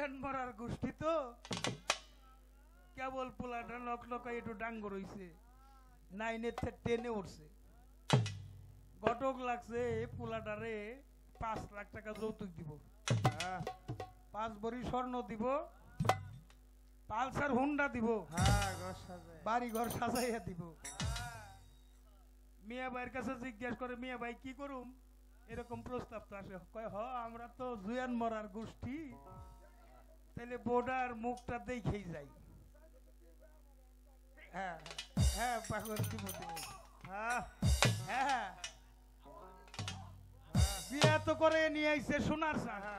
জুয়ান মরার গোষ্ঠী তো কেবল পোলাটা লক লকাই একটু ডাঙ্গ রইছে 9 থেকে 10 উঠছে ঘটক লাগছে পোলাটারে 5 লাখ টাকা যৌতুক দিব 5 ভরি স্বর্ণ দিব পালসার হুন্ডা দিব বাড়ি ঘর সাজাইয়া দিব মিয়া ভাইয়ের কাছে জিজ্ঞেস করে মিয়া ভাই কি করুম এরকম প্রস্তাব তো আসে কয় হ আমরা তো জুয়ান মরার গোষ্ঠী তাহলে বোর্ডার মুখটা দেখেই যাই হ্যাঁ হ্যাঁ পাগল দিব হ্যাঁ বিয়া তো করে নিয়ে আইছে সোনার সাহা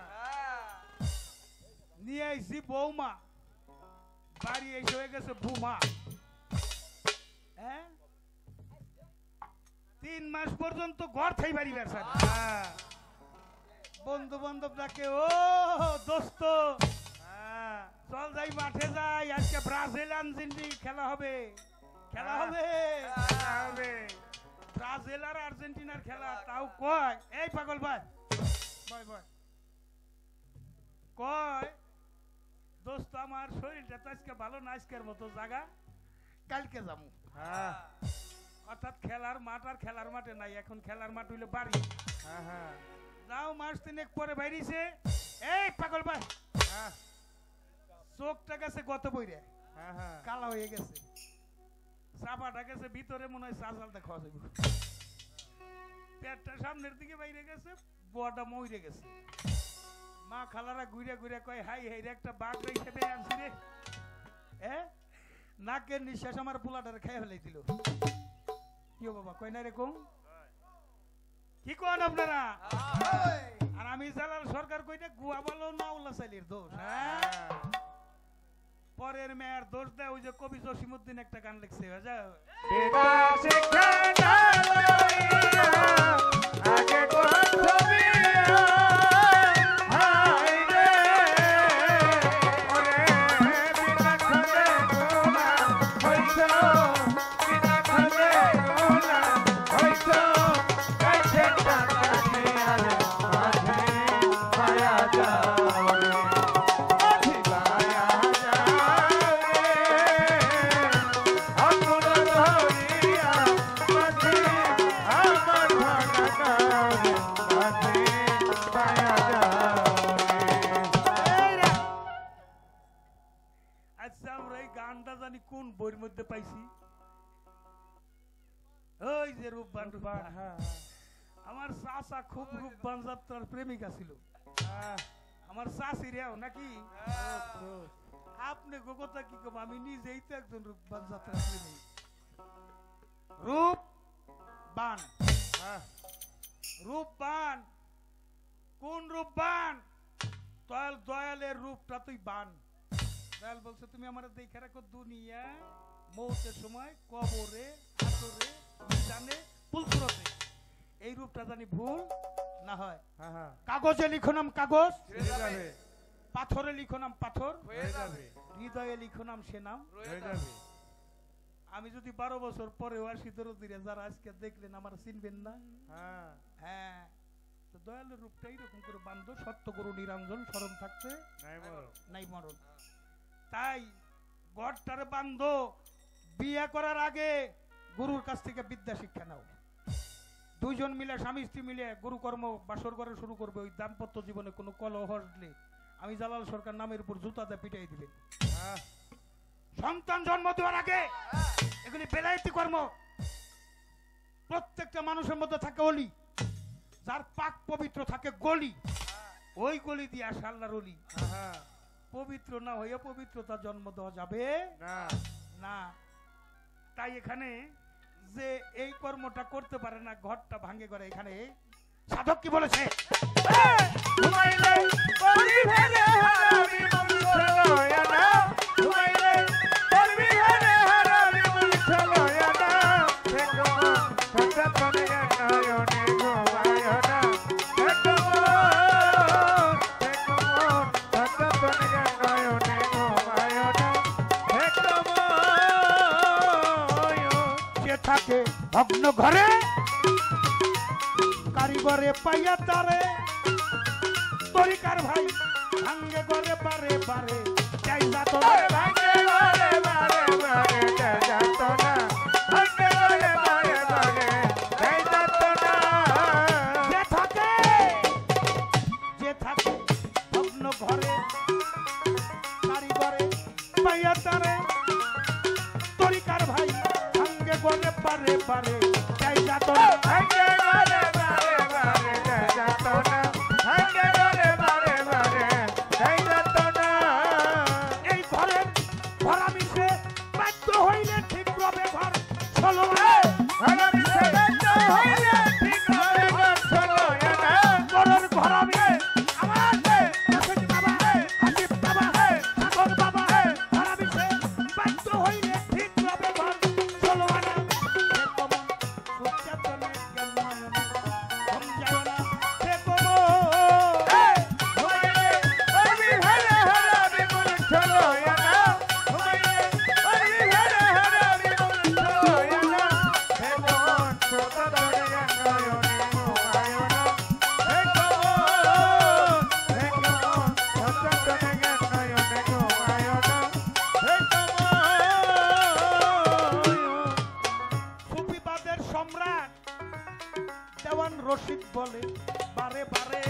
নিয়ে আইছি বৌমা বাড়ি এসে হয়ে গেছে বুমা হ্যাঁ 3 মাস পর্যন্ত ঘর থাই বাড়ি ব্যবসা বন্ধু বান্ধব ডাকে ও দোস্ত চল যাই মাঠে যাই আজকে ব্রাজিল আর্জেন্টিনা খেলা হবে ব্রাজিল আর আর্জেন্টিনার খেলা তাও কয় এই পাগল ভাই বয় বয় কয় দোস্ত আমার শরীরটা তো আজকে ভালো না আজকের মতো জায়গা কালকে যাবো অর্থাৎ খেলার মাঠ আর খেলার মাঠে নাই এখন খেলার মাঠ হইলে বাড়ি যাও মাস 3 পরে বাইরেছে এই পাগল ভাই চোখটা গেছে গত বইরে কালা হয়ে গেছে চাপাটা গেছে ভিতরে মনে হয় চালটা খাওয়া যাবে পেটটা সামনের দিকে বাইরে গেছে বড়টা মইরে গেছে মা খালারা ঘুরে ঘুরে কয় হাই হাই রে একটা বাঘ হিসেবে আনছি রে নাকের নিঃশ্বাস আমার পোলাটারে খাই ফেলাই দিল কি বাবা কয় না এরকম কি কোন আপনারা আর আমি জালাল সরকার কইটা গুয়া বলো না উল্লা চাইলির দোষ পরের মেয়ের দোষ দেয় ওই যে কবি জসিমউদ্দিন একটা গান লিখছে আচ্ছা আমরা এই গানটা জানি কোন বইয়ের মধ্যে পাইছি ওই যে রূপবান আমার চাচা খুব রূপবান যাত্রার প্রেমিকা ছিল আমার চাচিরাও নাকি আপনি গোগতা কি কম আমি নিজেই তো একজন রূপবান যাত্রার প্রেমিক রূপবান রূপবান কোন রূপবান দয়ালের রূপটা তুই বান দয়াল বলছে তুমি আমার দেখে রাখো দুনিয়া মৌতের সময় কবরে হাতরে মিজানে পুলসুরতে এই রূপটা জানি ভুল না হয় কাগজে লিখো নাম কাগজ পাথরে লিখো নাম পাথর হৃদয়ে লিখো নাম সে নাম আমি যদি 12 বছর পরেও আসি দরদিরে যারা আজকে দেখলেন আমার চিনবেন না হ্যাঁ তো দয়ালের রূপটা এইরকম করে বান্ধ সত্য গুরু নিরঞ্জন স্মরণ থাকতে নাই মরণ তাই গড়টারে বান্ধ বিয়ে করার আগে গুরুর কাছ থেকে বিদ্যা শিক্ষা নাও দুইজন মিলে স্বামী স্ত্রী মিলে গুরু কর্ম বাসর করে শুরু করবে ওই দাম্পত্য জীবনে কোনো কলহ হলে আমি জালাল সরকার নামের উপর জুতাতে পিটাই দিবেন সন্তান জন্ম দেওয়ার আগে এগুলি বেলায়েতি কর্ম প্রত্যেকটা মানুষের মধ্যে থাকে অলি যার পাক পবিত্র থাকে গলি ওই গলি দিয়ে আসে আল্লাহর অলি পবিত্র না হয়ে পবিত্রতা জন্ম দেওয়া যাবে না তাই এখানে যে এই কর্মটা করতে পারে না ঘরটা ভাঙে করে এখানে সাধক কি বলেছে থাকে ভগ্ন ঘরে কারিগরে পাইয়া তারে তরিকার ভাই ভাঙ্গে ঘরে পারে বারে যাই যাত না আরে ভাঙে বারে বারে বারে যাই যাত না ভাঙে বারে বারে বারে যাই যাত না যে থাকে ভগ্ন ঘরে কারিগরে পাইয়া তারে তরিকার ভাই ভাঙ্গে গরে পারে পারে যাই যাত না ভাঙে বারে বারে বারে যাই যাত না ভাঙে বারে বারে বারে যাই যাত না এই ঘরের ভরা মিশে বাধ্য হইলে ঠিক রবে ঘর চলো ভালো মিশে বাধ্য হইলে ঠিক হবে ঘর চলো না ঘরের ভরা মিশে আমার কাছে বাবা হাসিব বাবা ঠাকুর বাবা ভরা মিশে বাধ্য হইলে ঠিক রবে ঘর চলো না সে কমন সুচাতনে জ্ঞান সমঝাও না সে কমন ঘুমাইলে ওই হারা হারা বিমুল চলো না ঘুমাইলে ওই হারা হারা বিমুল চলো না হে মন ছোটা ধরে নয়নে ঘুমায় না হে মন ছোটা ধরে নয়নে ঘুমায় না হে সুফিবাদের সম্রাট দেওয়ান রশিদ বলে বারে বারে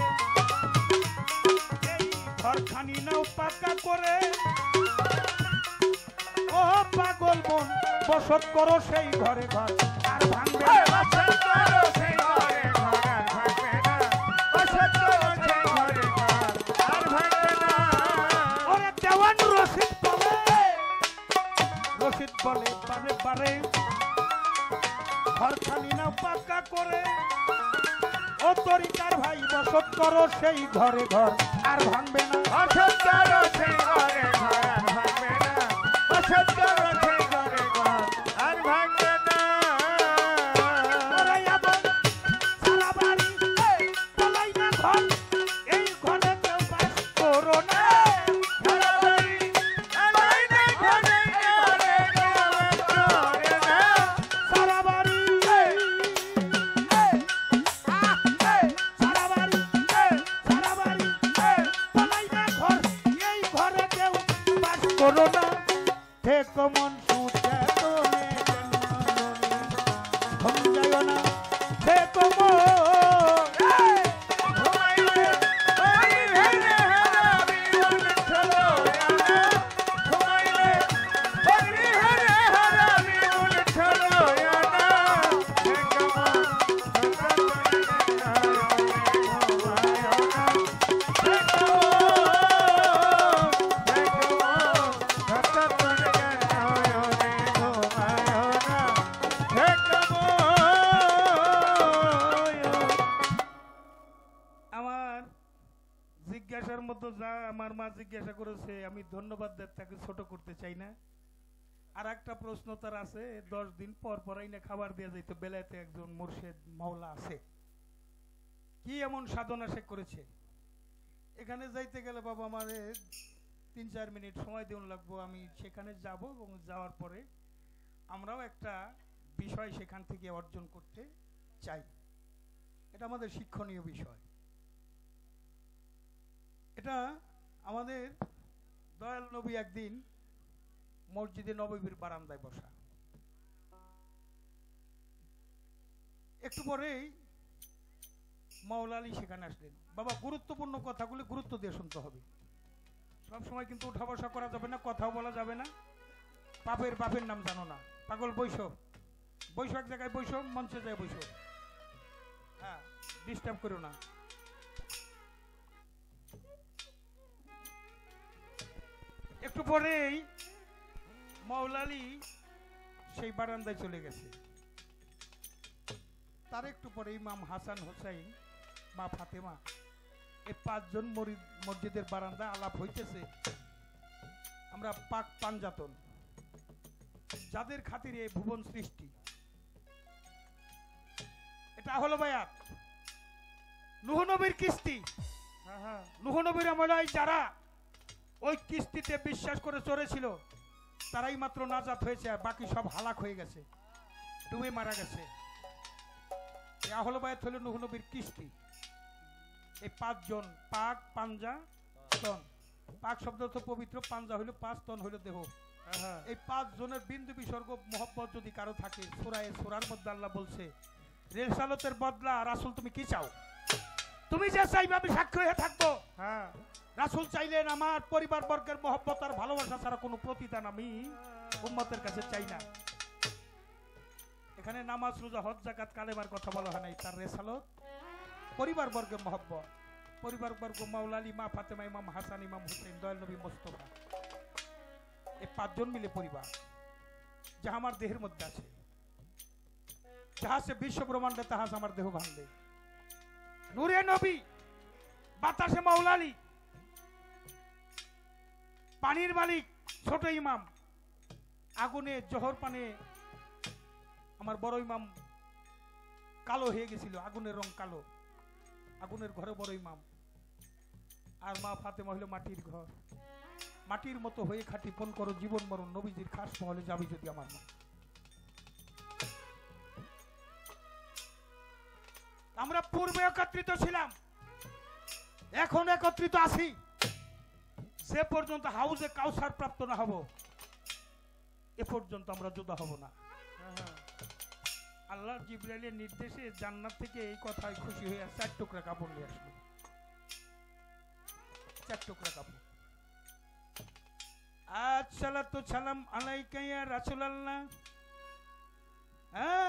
এই ঘরখানি নাও পাকা করে ও পাগল মন বসত করো সেই ঘরে ঘর আর ভাঙবে না। বসত করো সেই ঘরে ঘর আর ভাঙবে না বসত করো সেই ঘরে ঘর আর ভাঙবে না ওরে দেওয়ান রশিদ বলে বারে বারে ঘরখানি নাও পাকা করে ও তরিকার ভাই বসত করো সেই ঘরে ঘর আর ভাঙবে না। বসত করো সেই ঘরে ঘর আর ভাঙবে না বসত করো সেই ঘরে ঘর আর ভাঙবে না ওরে আবার সারা বাড়ি চলাই না ঘর এই ঘরে কেউ বাস করো না। সারা বাড়ি আলাই না ঘরে ঘরে ঘরে ঘরে না সারা বাড়ি সারা বাড়ি চলাই না ঘর এই ঘরে কেউ বাস করো না। হে কমন সুচে তোলে সমঝাইও না হে কমন ঘুমাইলে ওই হেরে হেরা বিমুল চলো না ঘুমাইলে ওই হেরে হেরা বিমুল চলো না হে কমন ছোটা ধরে নয়নে ঘুমায় না হে কমন ছোটা ধরে নয়নে ঘুমায় না হে কমন আমার জিজ্ঞাসার মতো যা আমার মা জিজ্ঞাসা করেছে আমি ধন্যবাদ তাকে ছোট করতে চাই না। আর একটা প্রশ্ন তার আছে 10 দিন পর পরাই না খাবার দেওয়া যাইতো বেলাতে একজন মুর্শিদ মাওলা আছে কি এমন সাধনা সে করেছে এখানে যাইতে গেলে বাবা আমারে 3-4 মিনিট সময় দেওয়া লাগবো আমি সেখানে যাব এবং যাওয়ার পরে আমরাও একটা বিষয় সেখান থেকে অর্জন করতে চাই। এটা আমাদের শিক্ষণীয় বিষয়। এটা আমাদের দয়াল নবী একদিন মসজিদে নববীর বারান্দায় বসা একটু পরেই মাওলা আলী সেখানে আসলেন। বাবা গুরুত্বপূর্ণ কথাগুলি গুরুত্ব দিয়ে শুনতে হবে সব সময় কিন্তু উঠা বসা করা যাবে না কথাও বলা যাবে না বাপের নাম জানো না পাগল বৈশব এক জায়গায় বৈশব মঞ্চে যায় বৈশব হ্যাঁ ডিস্টার্ব করো না। একটু পরেই মাওলা আলী সেই বারান্দায় চলে গেছে। তার একটু পরে ইমাম হাসান হোসাইন মা ফাতেমা এই 5 জন মসজিদের বারান্দা আলাপ হইতেছে। আমরা পাক পাঞ্জাতন যাদের খাতিরে এই ভুবন সৃষ্টি এটা হলো বায়াত নূহ নবীর কিস্তি। নূহ নবীর আমলায় যারা ওই কিস্তিতে বিশ্বাস করে চড়েছিল তারাই মাত্র নাজাত হয়েছে আর বাকি সব হালাক হয়ে গেছে ডুবে মারা গেছে। এই আহল বায়াত হলো নূহ নবীর কিস্তি। এই 5 জন পাক পাঞ্জা তন পাক শব্দ তো পবিত্র, পাঞ্জা হইল 5, তন হইল দেহ। এই 5 জনের বিন্দু বিসর্গ মোহব্বত যদি কারো থাকে, সূরায়ে সূরার মধ্যে আল্লাহ বলছে, রেসালতের বদলা রাসূল তুমি কি চাও? তুমি যে চাইবে আমি সাক্ষী হয়ে থাকবো। হ্যাঁ রাসূল চাইলেন আমার পরিবার বর্গের মোহব্বত আর ভালোবাসা ছাড়া কোনো প্রতিদান আমি উম্মতের কাছে চাই না। এখানে নামাজ, রোজা, হজ, যাকাত, কালেমার কথা বলা হয় নাই। তার রেসালত পরিবার বর্গের মোহব্বত, পরিবার বর্গ মাওলা আলী, মা ফাতেমা, ইমাম হাসান, ইমাম হুসেন, দয়াল নবী মুস্তাফা, এই 5 জন মিলে পরিবার, যা আমার দেহের মধ্যে আছে। যাহা সে বিশ্ব ব্রহ্মাণ্ডে তাহা আমার দেহ ভাঙলে। নূরে নবী, বাতাসে মাওলা আলী, পানির মালিক ছোট ইমাম, আগুনে জহর পানে আমার বড় ইমাম কালো হয়ে গেছিল, আগুনের রং কালো, আগুনের ঘরে বড় ইমাম। আর মা ফাতেমা হইল মাটির ঘর, মাটির মতো হয়ে খাটি ফোন করো জীবন মরণ নবীজির খাস মহলে যাবি যদি আমার মা। আমরা পূর্বে একত্রিত ছিলাম, এখন একত্রিত আছি। যে পর্যন্ত হাউজে কাউসার প্রাপ্ত না হব, এ পর্যন্ত আমরা জুদা হব না। আল্লাহ জিবরাইলের নির্দেশে জান্নাত থেকে এই কথায় খুশি হয়ে 4 টুকরা কাপড় নিয়ে আসলো। 4 টুকরা কাপড়। আসসালাতু সালাম আলাইকা ইয়া রাসূলুল্লাহ,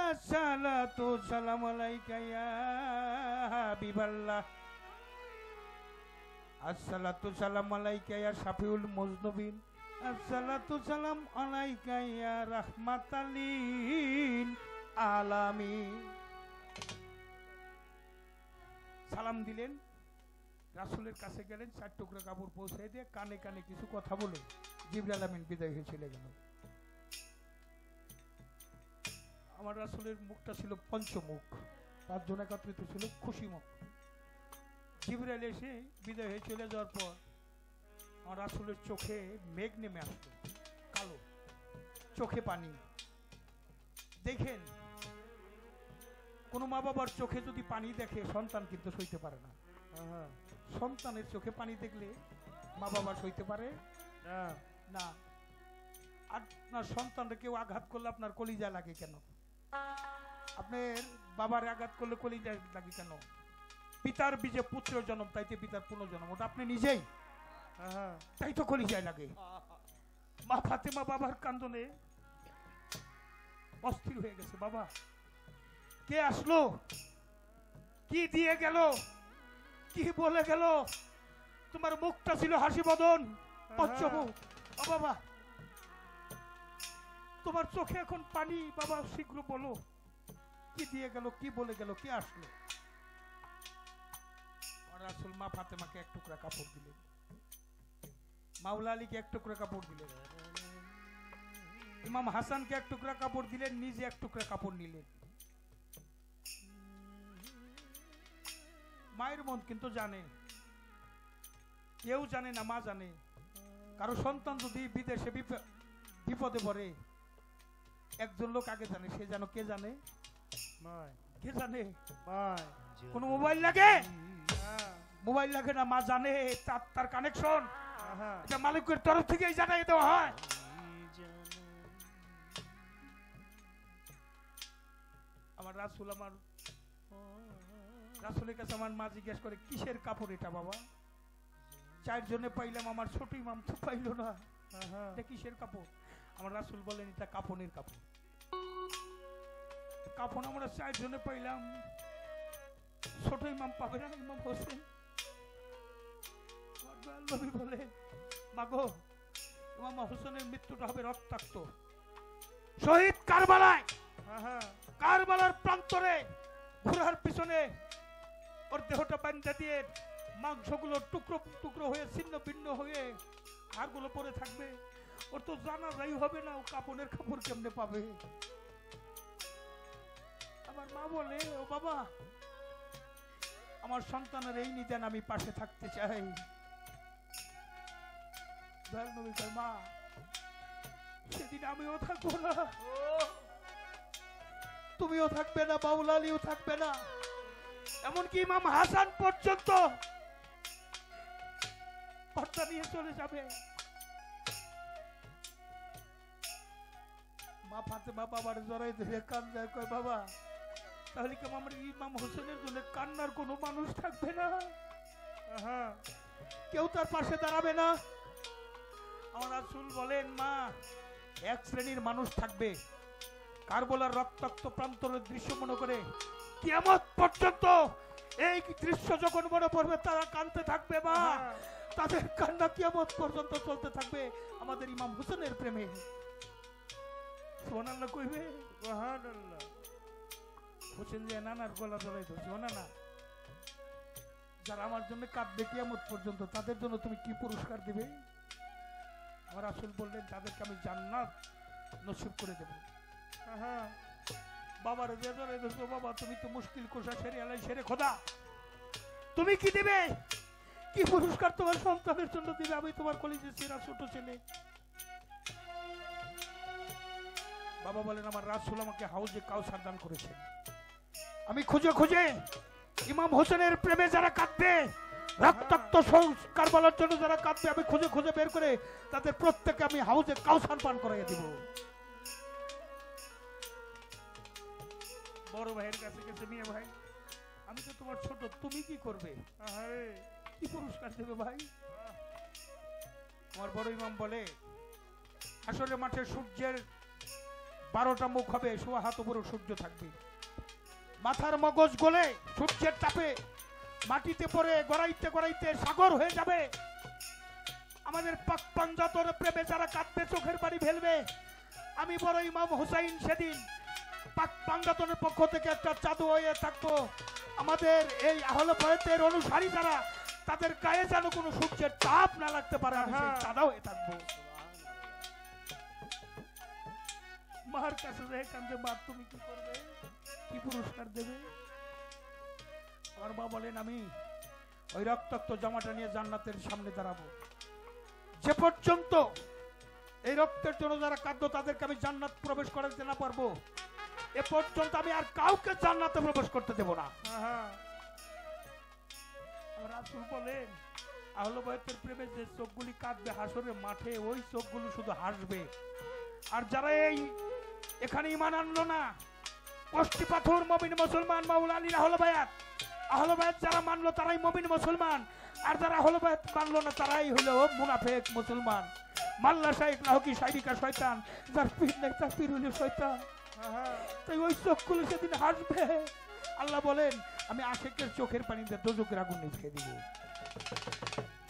আসসালাতু সালাম আলাইকা ইয়া হাবিবাল্লাহ, আসসালাতু সালাম আলাইকা ইয়া শাফিউল মুজনবিন, আসসালাতু সালাম আলাইকা ইয়া রাহমাতাল লিল আলামিন। সালাম দিলেন, রাসূলের কাছে গেলেন, 4 টুকরা কাপড় পৌঁছে দিয়ে কানে কানে কিছু কথা বলে জিবরাইল আমিন বিদায় হয়ে চলে গেল। আমার রাসূলের মুখটা ছিল পঞ্চমুখ, 5 জন একত্রিত ছিল খুশি মুখ। জিবরাইল এসে বিদায় হয়ে চলে যাওয়ার পর আমার রাসূলের চোখে মেঘ নেমে আসলো, কালো, চোখে পানি। দেখেন, কোন মা বাবার চোখে যদি পানি দেখে সন্তান কিন্তু সইতে পারে না। সন্তানের চোখে পানি দেখলে মা বাবা সইতে পারে না। আপনার সন্তানকে কেউ আঘাত করলে আপনার কলিজা লাগে কেন? আপনার বাবার আঘাত করলে কলিজা লাগে কেন? পিতার বীজে পুত্র জন্ম, তাইতে পিতার পুনর্জন্ম, ওটা আপনি নিজেই, তাই তো কলিজায় লাগে। মা ফাতেমা বাবার কান্দনে অস্থির হয়ে গেছে। বাবা কে আসলো, কি দিয়ে গেল, কি বলে গেল? তোমার মুখটা ছিল হাসি বদন, পঞ্চমুখ। ও বাবা, তোমার চোখে এখন পানি, বাবা শীঘ্র বলো কি দিয়ে গেল, কি বলে গেল, কি আসলো? রাসূল মা ফাতেমাকে 1 টুকরা কাপড় দিলেন, মাওলা আলীকে 1 টুকরা কাপড় দিলেন, ইমাম হাসানকে 1 টুকরা কাপড় দিলেন, নিজে 1 টুকরা কাপড় নিলেন। মায়ের মন কিন্তু জানে, কেউ জানে না, মা জানে। কারো সন্তান যদি বিদেশে বিপদে পড়ে, একজন লোক আগে জানে, সে জানো কে জানে? কে জানে? কোন মোবাইল লাগে? মোবাইল লাগে না, মা জানে। তার কানেকশন এটা মালিকের তরফ থেকে জানাই দেওয়া হয়। আমার রাসূল, আমার রাসূলের কাছে আমার মা জিজ্ঞেস করে, কিসের কাপড় এটা বাবা? 4 জনে পাইলাম, আমার ছোট ইমাম তো পাইল না, এটা কিসের কাপড়? আমার রাসূল বলেন, এটা কাফনের কাপড়। কাফন আমরা 4 জনে পাইলাম, ছোট ইমাম পাবে না, ইমাম হোসেন। নবী বলে, মাগো ইমাম হোসেনের মৃত্যুটা হবে রক্তাক্ত, শহীদ কারবালায়, কারবালার প্রান্তরে ঘোড়ার পিছনে ওর দেহটা বান্ধা দিয়ে মাংসগুলো টুকরো টুকরো হয়ে ছিন্ন ভিন্ন হয়ে হাড়গুলো পরে থাকবে। ওর তো জানাজাই হবে না, ও কাপনের কাপড় কেমনে পাবে? আমার মা বলে, ও বাবা, আমার সন্তানের এই নিদান আমি পাশে থাকতে চাই। মা, সেদিন আমিও থাকবো না, তুমিও থাকবে না, মাওলা আলীও থাকবে না, এমনকি ইমাম হাসান পর্যন্ত পর্দা নিয়ে চলে যাবে। মা ফাতেমা বাবার জড়াই ধরে কান্দায় কয়, বাবা তাহলে কি আমার ইমাম হোসেনের জন্য কান্নার কোনো মানুষ থাকবে না? হ্যাঁ, কেউ তার পাশে দাঁড়াবে না? আমার রাসূল বলেন, মা এক শ্রেণীর মানুষ থাকবে, কারবালার রক্তাক্ত প্রান্তরের দৃশ্য মনে করে কিয়ামত পর্যন্ত এই দৃশ্য যখন মনে পড়বে তারা কাঁদতে থাকবে। মা তাদের কান্না কিয়ামত পর্যন্ত চলতে থাকবে আমাদের ইমাম হোসেনের প্রেমে। সুবহানাল্লাহ কইবে। সুবহানাল্লাহ। হোসেন যে নানার গলা ধরে ধরছে, ও না, যারা আমার জন্য কাঁদবে কিয়ামত পর্যন্ত তাদের জন্য তুমি কি পুরস্কার দিবে? আমার রাসূল বললেন, তাদেরকে আমি জান্নাত নসিব করে দেব। হ্যাঁ, বাবার যে ধরে ধরছো, বাবা তুমি তো মুশকিল কোষা সেরে আলাই সেরে খোদা, তুমি কি দিবে? কি পুরস্কার তোমার সন্তানের জন্য দিবে? আমি তোমার কলেজের সেরা ছোট ছেলে। বাবা বলেন, আমার রাসূল আমাকে হাউজে কাউসার দান করেছেন। আমি খুঁজে খুঁজে ইমাম হোসেনের প্রেমে যারা কাঁদবে, রক্তাক্ত কারবালার জন্য যারা কাঁদবে, আমি খুঁজে খুঁজে বের করে তাদের প্রত্যেককে আমি হাউজে কাউসার পান করাইয়া দিব। বড় ভাইয়ের কাছে গেছে, মিয়া ভাই আমি তো তোমার ছোট, তুমি কি করবে? আরে কি পুরস্কার দেবে ভাই? আমার বড় ইমাম বলে, আসলে মাঠে সূর্যের 12টা মুখ হবে, সোয়া হাত উপরে সূর্য থাকবে, মাথার মগজ গলে সূর্যের তাপে মাটিতে পড়ে গড়াইতে গড়াইতে সাগর হয়ে যাবে। আমাদের পাক পাঞ্জাতন প্রেমে যারা কাঁদবে, চোখের পানি ফেলবে, আমি বড় ইমাম হুসাইন সেদিন পাক পাঞ্জাতনের পক্ষ থেকে একটা চাদর হয়ে থাকবো। আমাদের এই আহলে বায়তের অনুসারী যারা, তাদের গায়ে যেন কোনো সূর্যের তাপ না লাগতে পারে, আমি সেই চাদর হয়ে থাকবো। মার কাছে যাই কান্দে, মা তুমি কি করবে? কি পুরস্কার দেবে? আমার মা বলেন, আমি ওই রক্তাক্ত জামাটা নিয়ে জান্নাতের সামনে দাঁড়াবো। যে পর্যন্ত এই রক্তের জন্য যারা কাঁদতো তাদেরকে আমি জান্নাত প্রবেশ করাতে না পারবো, এ পর্যন্ত আমি আর কাউকে জান্নাতে প্রবেশ করতে দেব না। রাসূল বলেন, আহলে বায়তের প্রেমে যে চোখগুলি কাঁদবে হাসরের মাঠে, ওই চোখগুলো শুধু হাসবে। আর যারা এই এখানে ঈমান আনলো না, কষ্টি পাথর মুমিন মুসলমান, মাওলা আলীর আহলে বায়াত যারা মানলো তারাই মুমিন মুসলমান, আর যারা আহলে বায়াত মানলো না তারাই হলো মুনাফিক মুসলমান। মাল্লা শাইখ লাহকি শাইরিকা শয়তান, যার পীর নাই তার পীর হলো শয়তান। তাই ওই চোখগুলো সেদিন হাসবে। আল্লাহ বলেন, আমি আশিকের চোখের পানিতে দোজখের আগুন নিভিয়ে দিব।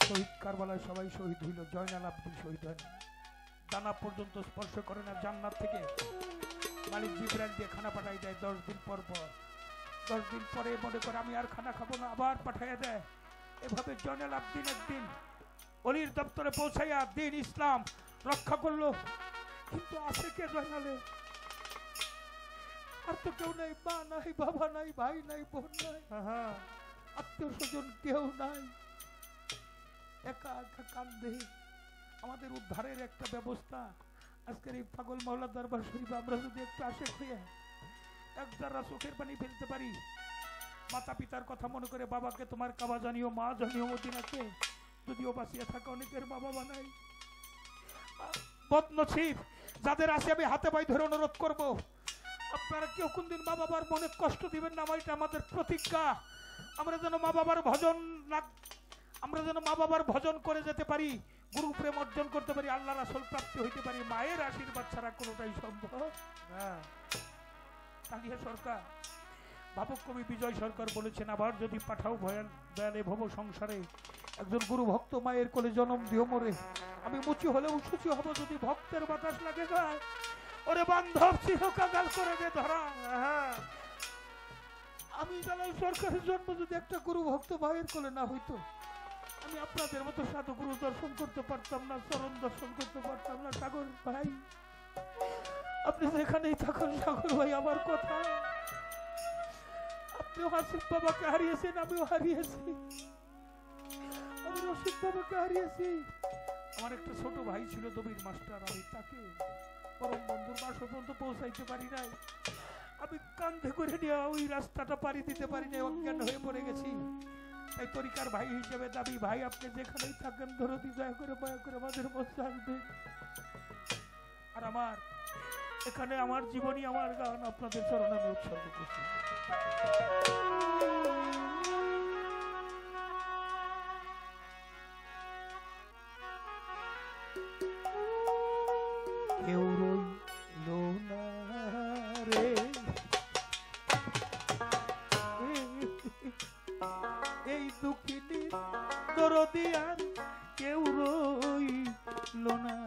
শহীদ কারবালায় সবাই শহীদ হইল, জয়নাল আব্দিন শহীদ হয় না, দানা পর্যন্ত স্পর্শ করে না। জান্নাত থেকে মালিক জিবরাইল দিয়ে খানা পাঠাই দেয় 10 দিন পর পর। 10 দিন পরে মনে করে আমি আর খানা খাবো না, আবার পাঠাইয়া দেয়। এভাবে জয়নাল আব্দিন একদিন অলির দপ্তরে পৌঁছাইয়া দিন ইসলাম রক্ষা করলো। কিন্তু আছে কে জয়নালে? আর তো কেউ নাই, মা নাই, বাবা নাই, ভাই নাই, বোন নাই, আত্মীয় স্বজন কেউ নাই, একা একা কান্দে। আমাদের উদ্ধারের একটা ব্যবস্থা আজকের এই পাগল মহল্লা দরবার শরীফে আমরা যদি একটু আশেক হয়ে এক যারা চোখের পানি ফেলতে পারি, মাতা পিতার কথা মনে করে বাবাকে তোমার কাবা জানিও, মা জানিও মদিনাকে, যদিও বাঁচিয়ে থাকা অনেকের মা বাবা নাই। বদনসিব যাদের আছে আমি হাতে পায়ে ধরে অনুরোধ করব, আপনারা কেউ কোনদিন মা বাবার মনে কষ্ট দিবেন না। এটা আমাদের প্রতিজ্ঞা। আমরা যেন মা বাবার ভজন করে যেতে পারি, গুরু প্রেম অর্জন করতে পারি, আল্লাহ রাসূল প্রাপ্তি হইতে পারি। মায়ের আশীর্বাদ ছাড়া কোনোটাই সম্ভব না। কালিয়া সরকার, ভাবক কবি বিজয় সরকার বলেছেন, আবার যদি পাঠাও দয়ালে ভব সংসারে, একজন গুরু ভক্ত মায়ের কোলে জন্ম দিও মোরে, আমি মুচি হলেও সুচি হব যদি ভক্তের বাতাস লাগে যায়। ওরে বান্ধব চিরকাল করে দে ধরা। আমি জানাই সরকারের জন্ম যদি একটা গুরু ভক্ত মায়ের কোলে না হইতো, আমি আপনাদের মতো সাধু গুরু দর্শন করতে পারতাম না, চরণ দর্শন করতে পারতাম না। সাগর ভাই, আপনি যেখানেই থাকুন, সাগর ভাই আমার কথা, আপনিও হাসিফ বাবাকে হারিয়েছেন, আমিও হারিয়েছি, আমি রশিদ বাবাকে হারিয়েছি। আমার একটা ছোট ভাই ছিল দবির মাস্টার, আমি তাকে পরম বন্ধুর বাসা পর্যন্ত পৌঁছাইতে পারি নাই। আমি কান্ধে করে নিয়ে ওই রাস্তাটা পাড়ি দিতে পারি নাই, অজ্ঞান হয়ে পড়ে গেছি। এই তরিকার ভাই হিসেবে দাবি, ভাই আপনি যেখানেই থাকেন দরদি দয়া করে আমাদের মধ্যে আসবেন। আর আমার এখানে আমার জীবনী, আমার গান আপনাদের চরণে আমি উৎসর্গ করছি। কেউ রইল না রে এই দুঃখিনী দরদি, আর কেউ রইল না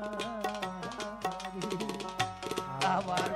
রে আমার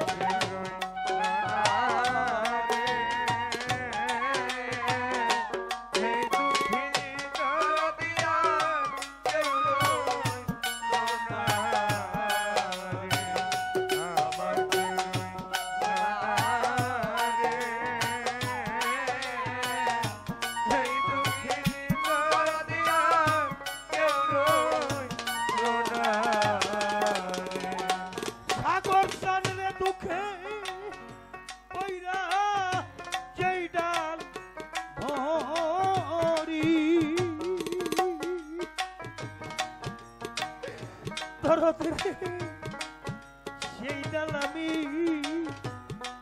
সেই ডাল আমি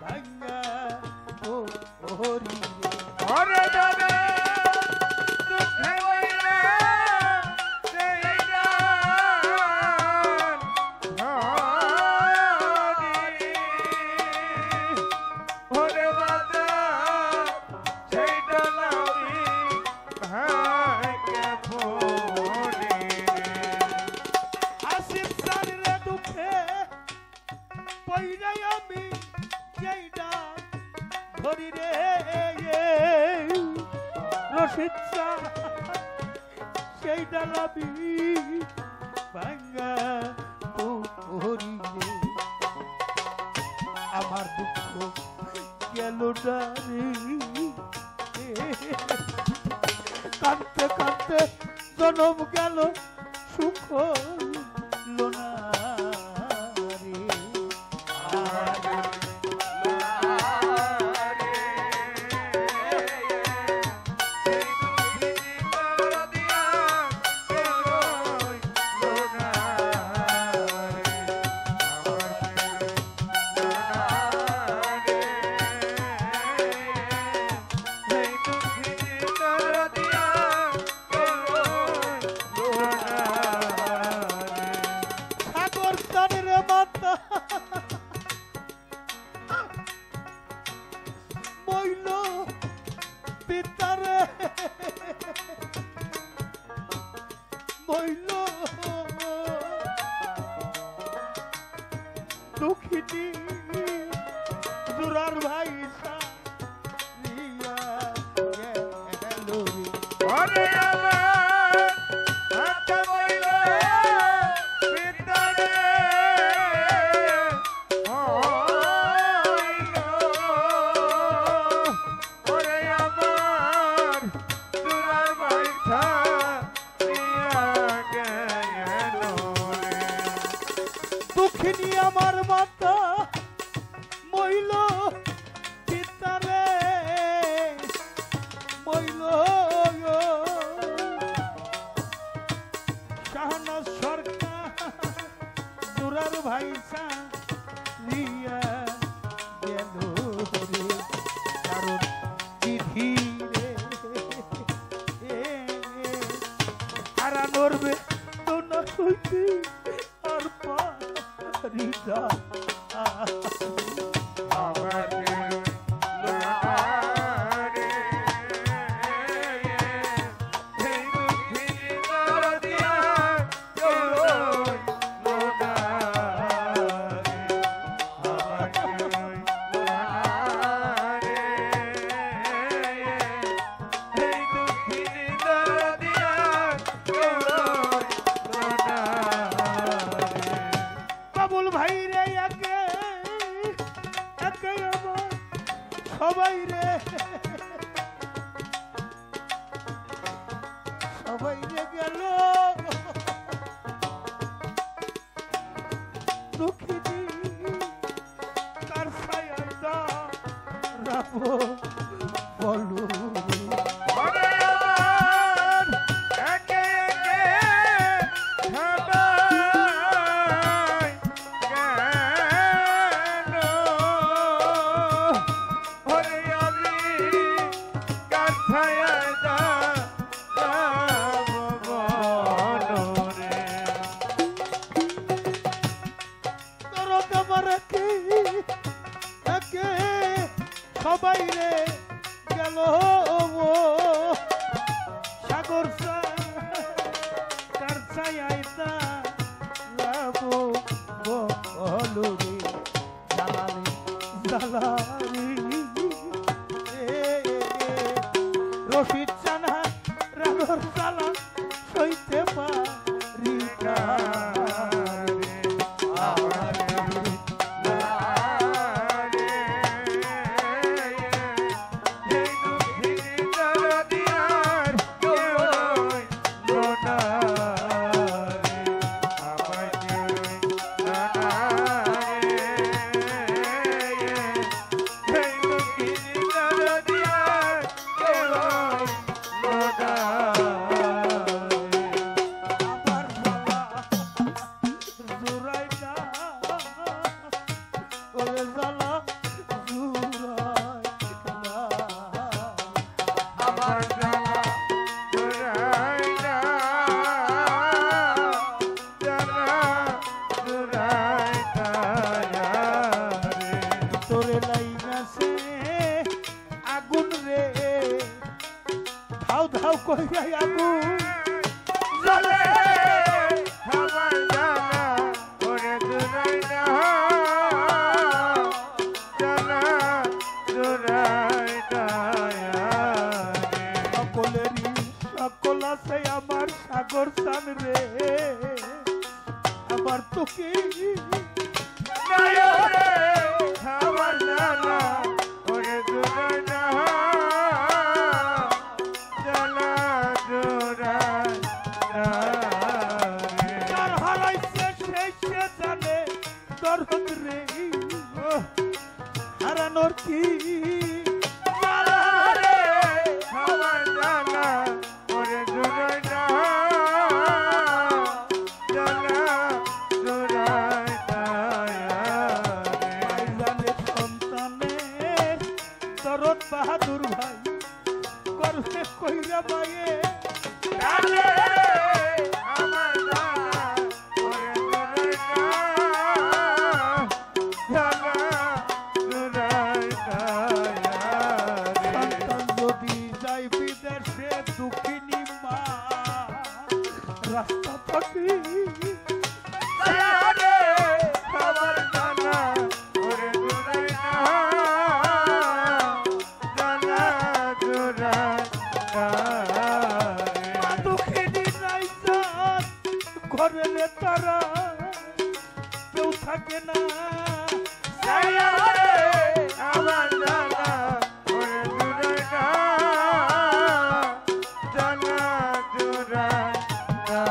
ভাঙ্গা ওরে দাদা দুঃখে বইলা সেই ডাল ওরে দাদা সেই ডাল আমি ভাঙ্গা পড়ি আসিফ সারে দুঃখে পইরাই আমি যেই ডাল ধরি রে রশিদ সেই ডাল আমি ভাঙ্গা পড়ি রে আমার দুঃখ গেল না রে কাঁদতে কাঁদতে জনম গেল সুখ লোনা রে দুঃখিনী দুরার ভাই ওরে আমার হাত বইল ভিতরে ওরে আমার দুরার ভাইটা দিয়া গেল রে দুঃখিনী আমার মাতা মইল পিতারে মইল শাহনাজ সরকার দুরার ভাইসা রিয়া গেল রে কারণ বিধি রে হারানোর বেদনা হইতে আর পারিদা সবাই রে গেল দুঃখিনী কার ছায়া রাখবো বলো রে জালালি জালালি রশিদ জানা রাগর জ্বালা সইতে পারি না কইরাই আগুন জ্বলে আমার জানা ওরে দুরাই না জানা দুরাই না সকলেরই সকল আছে আমার সাগর চান রে আমার তোকে রে আমার জানা ওরে দুরাই না যার হারাইছে সেই সে জানে দরদ রে হারানোর কি জ্বালা রে আমার জানা ওরে দুরাই না জানা দুরাই না জানে সন্তানের দরদ বাহাদুর ভাই করবে কইরা বাইয়ে আমার জানা ওরে দুরাই না জানা দুরাই না সন্তান যদি যাই বিদেশে দুঃখিনী মা রাস্তা থাকি আমার জানা ওরে দুরাই না জানা দুরাই না দুঃখিনী নাই যার ঘরে রে তারা কেউ থাকে না আমার জানা ওরে দুরাই না জানা দুরাই না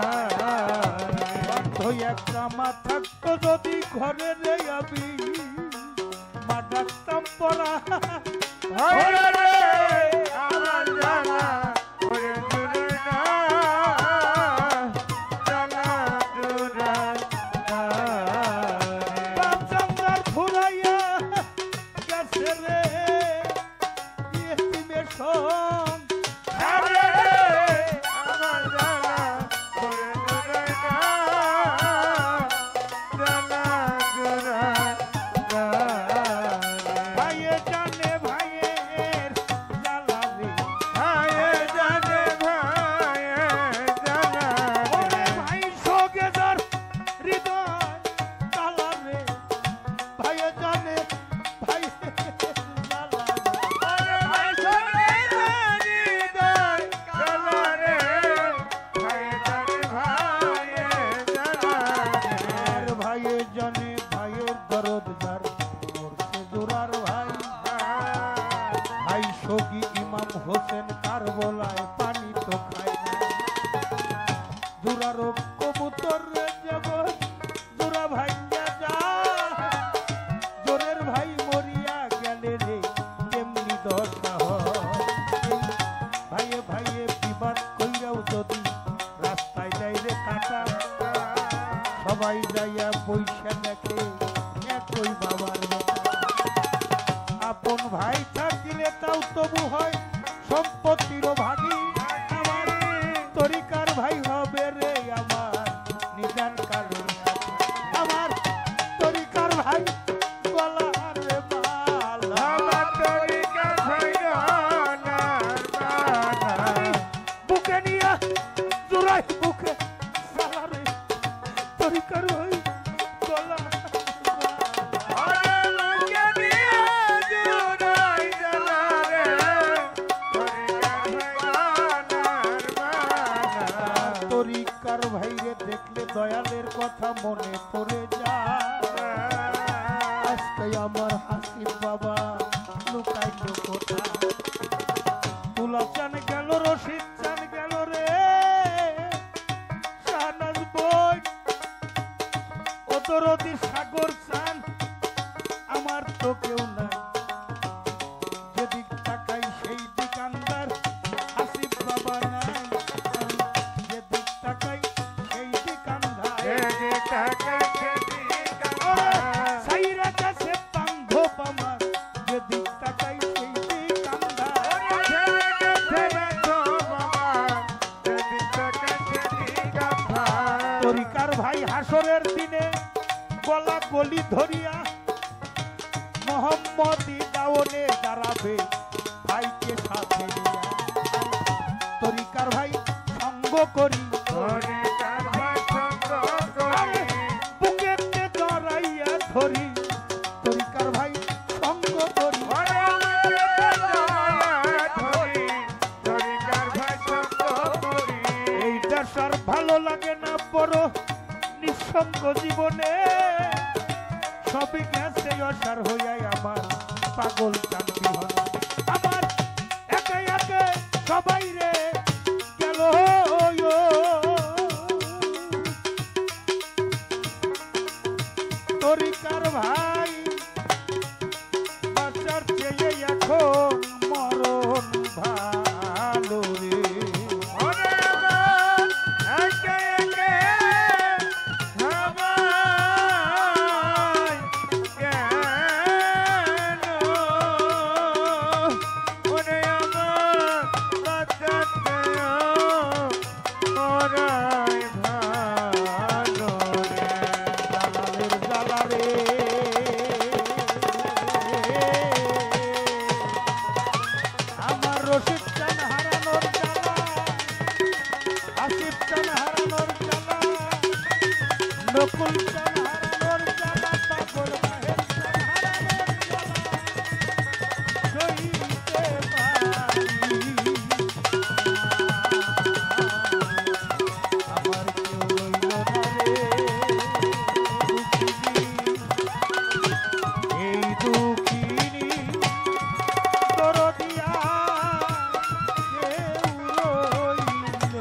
অন্ধ একটা মা থাকতো যদি ঘরে রে আমি মা ডাকতাম পড়া আমার জানা ওরে দুরাই না জানা দুরাই না বাচ্চার ফুরাইয়া গেছে রে ইয়েতিমের সং আমার জানা ওরে দুরাই না জানা দুরাই না ভাইয়ে জানে ভাইয়ের জ্বালা রে ভাইয়ে জানে ভাইয়ে জানা ওরে ভাই সোগে যার হৃদয় জ্বালা রে ভাইয়ে জানে ভাইয়ের জ্বালা রে ওরে ভাই সরে জানি দই জানা রে ভাইয়ে জানে ভাইয়ে জানা আর ভাইয়ে জানে ভাইয়ের দরদ যার মরছে জোরার ভাই ভাই সগি ইমাম হোসেন কারবলায় পানি তো খায় না জোরার কবুতর রে যেমন জোরা ভাইয়া যা জোরের ভাই মরিয়া গেলে রে তেমনি দশা হয় ভাইয়ে ভাইয়ে বিবাদ কইরাও যদি রাস্তায় যাই রে কাটা সবাই যাইয়া বইসা দেখে একই বাবার বেটা। আপন ভাই থাকিলে তাও তবু হয় সম্পত্তিরও ভাগী আমার তরিকার ভাই হবে রে আমার নিজান কালের সাথী। আমার তরিকার ভাই গলার রে মালা আমার তরিকা ভাইগানার বানা বুকে নিয়া জোড়াই বুকে সালারে তরিকার ভাই গলা আজকে আমার হাসিব বাবা লুকাইলো কোথায় তুলা চান গেল রশিদ চান গেল রে শাহনাজ বই ও দরদি সাগর চান আমার তো কেউ নাই যেদিক তাকাই সেই দিক আন্দার হাসিব বাবা নাই যেদিক তাকাই সেই দিক আন্দার সাইরা কাছে বান্ধব আমার যেদিক তাকাই সেই দিক আন্দার তরিকার ভাই হাসরের দিনে গলা গলি ধরিয়া মোহাম্মদী দাওনে দাঁড়াবে ভাইকে সাথে নিয়া তরিকার ভাই সঙ্গ করি বুকেতে জড়াইয়া ধরি তরিকার ভাই সঙ্গ করি এই দেশ আর ভালো লাগে না বড় নিঃসঙ্গ জীবনে সবই গেছে অসার হইয়াই আমার পাগল কান্তি হয় আমার একে একে সবাই রে গেল তরিকার ভাই বাচ্চার চেয়ে এখন মরণ ভালো রে আমার রশিদ চান হারানোর জ্বালা আসিফ চান হারানোর জ্বালা নকুল চান হারানোর জ্বালা পাগল মাহের চান হারানোর জ্বালা সইতে পারি আমার কেউ রইল না রে এই দুঃখিনী দরদিয়া কেউ রইল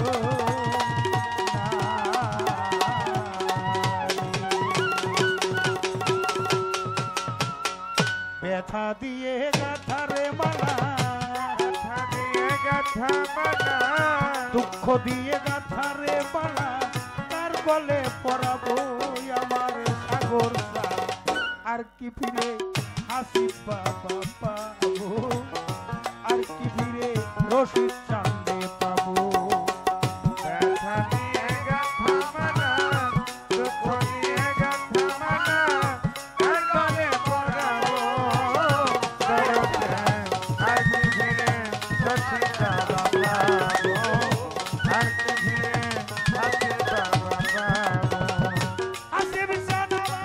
ব্যথা দিয়ে গাথারে মালা দুঃখ দিয়ে গাথারে মালা তার গলে পরাবো আমার সাগর আর কি ফিরে হাসিব বাবা পাবো আর কি ফিরে রশিদ চান্দে পাবো আসিফ জানালা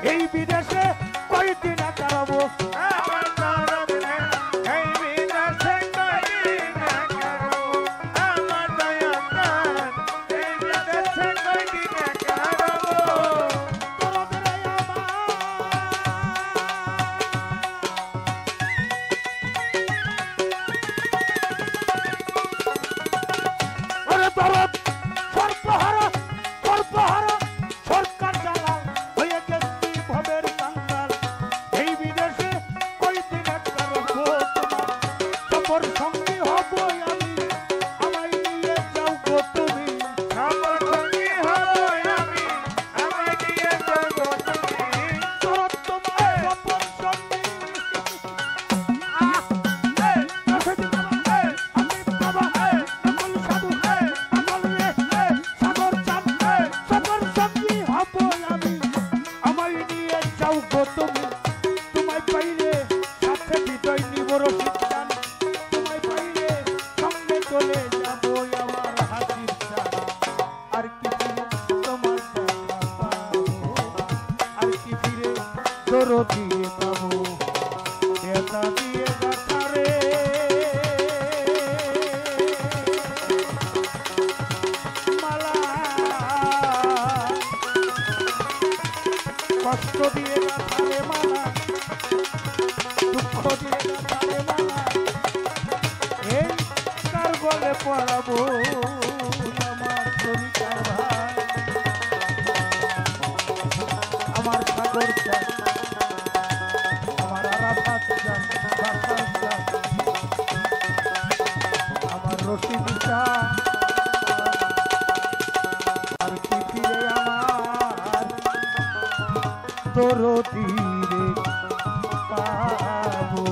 এই বিদেশে কয়দিন কাটাবো আমার দরদে এই বিদেশে কয়দিন কাটাবো আমার দয়াকার এই বিদেশে কয়দিন কাটাবো দরদে আমার ওরে দরদ সর্বহারা সরকার জালাল হয়ে গেছি ভবের কাঙ্গাল এই বিদেশে কয়দিন কাটাবো তোমার সফর সঙ্গী হব আমি আমায় নিয়ে যাও গো তুমি সফর সঙ্গী হব আমি আমায় নিয়ে যাও গো তুমি দরদ তোমার সফর সঙ্গী দিয়ে পাবো এটা দিয়ে গাথারে মালা কষ্ট দিয়ে গাথারে মালা দুঃখ দিয়ে গাথারে মালা এই কার গলে পড়াবো আমার শরীর ভাই আমার সাগর চাই আমার আরাফাত চাই বাসার চাই আমার রশিদ চাই আর কি ফিরে আমার দরদিরে পাবো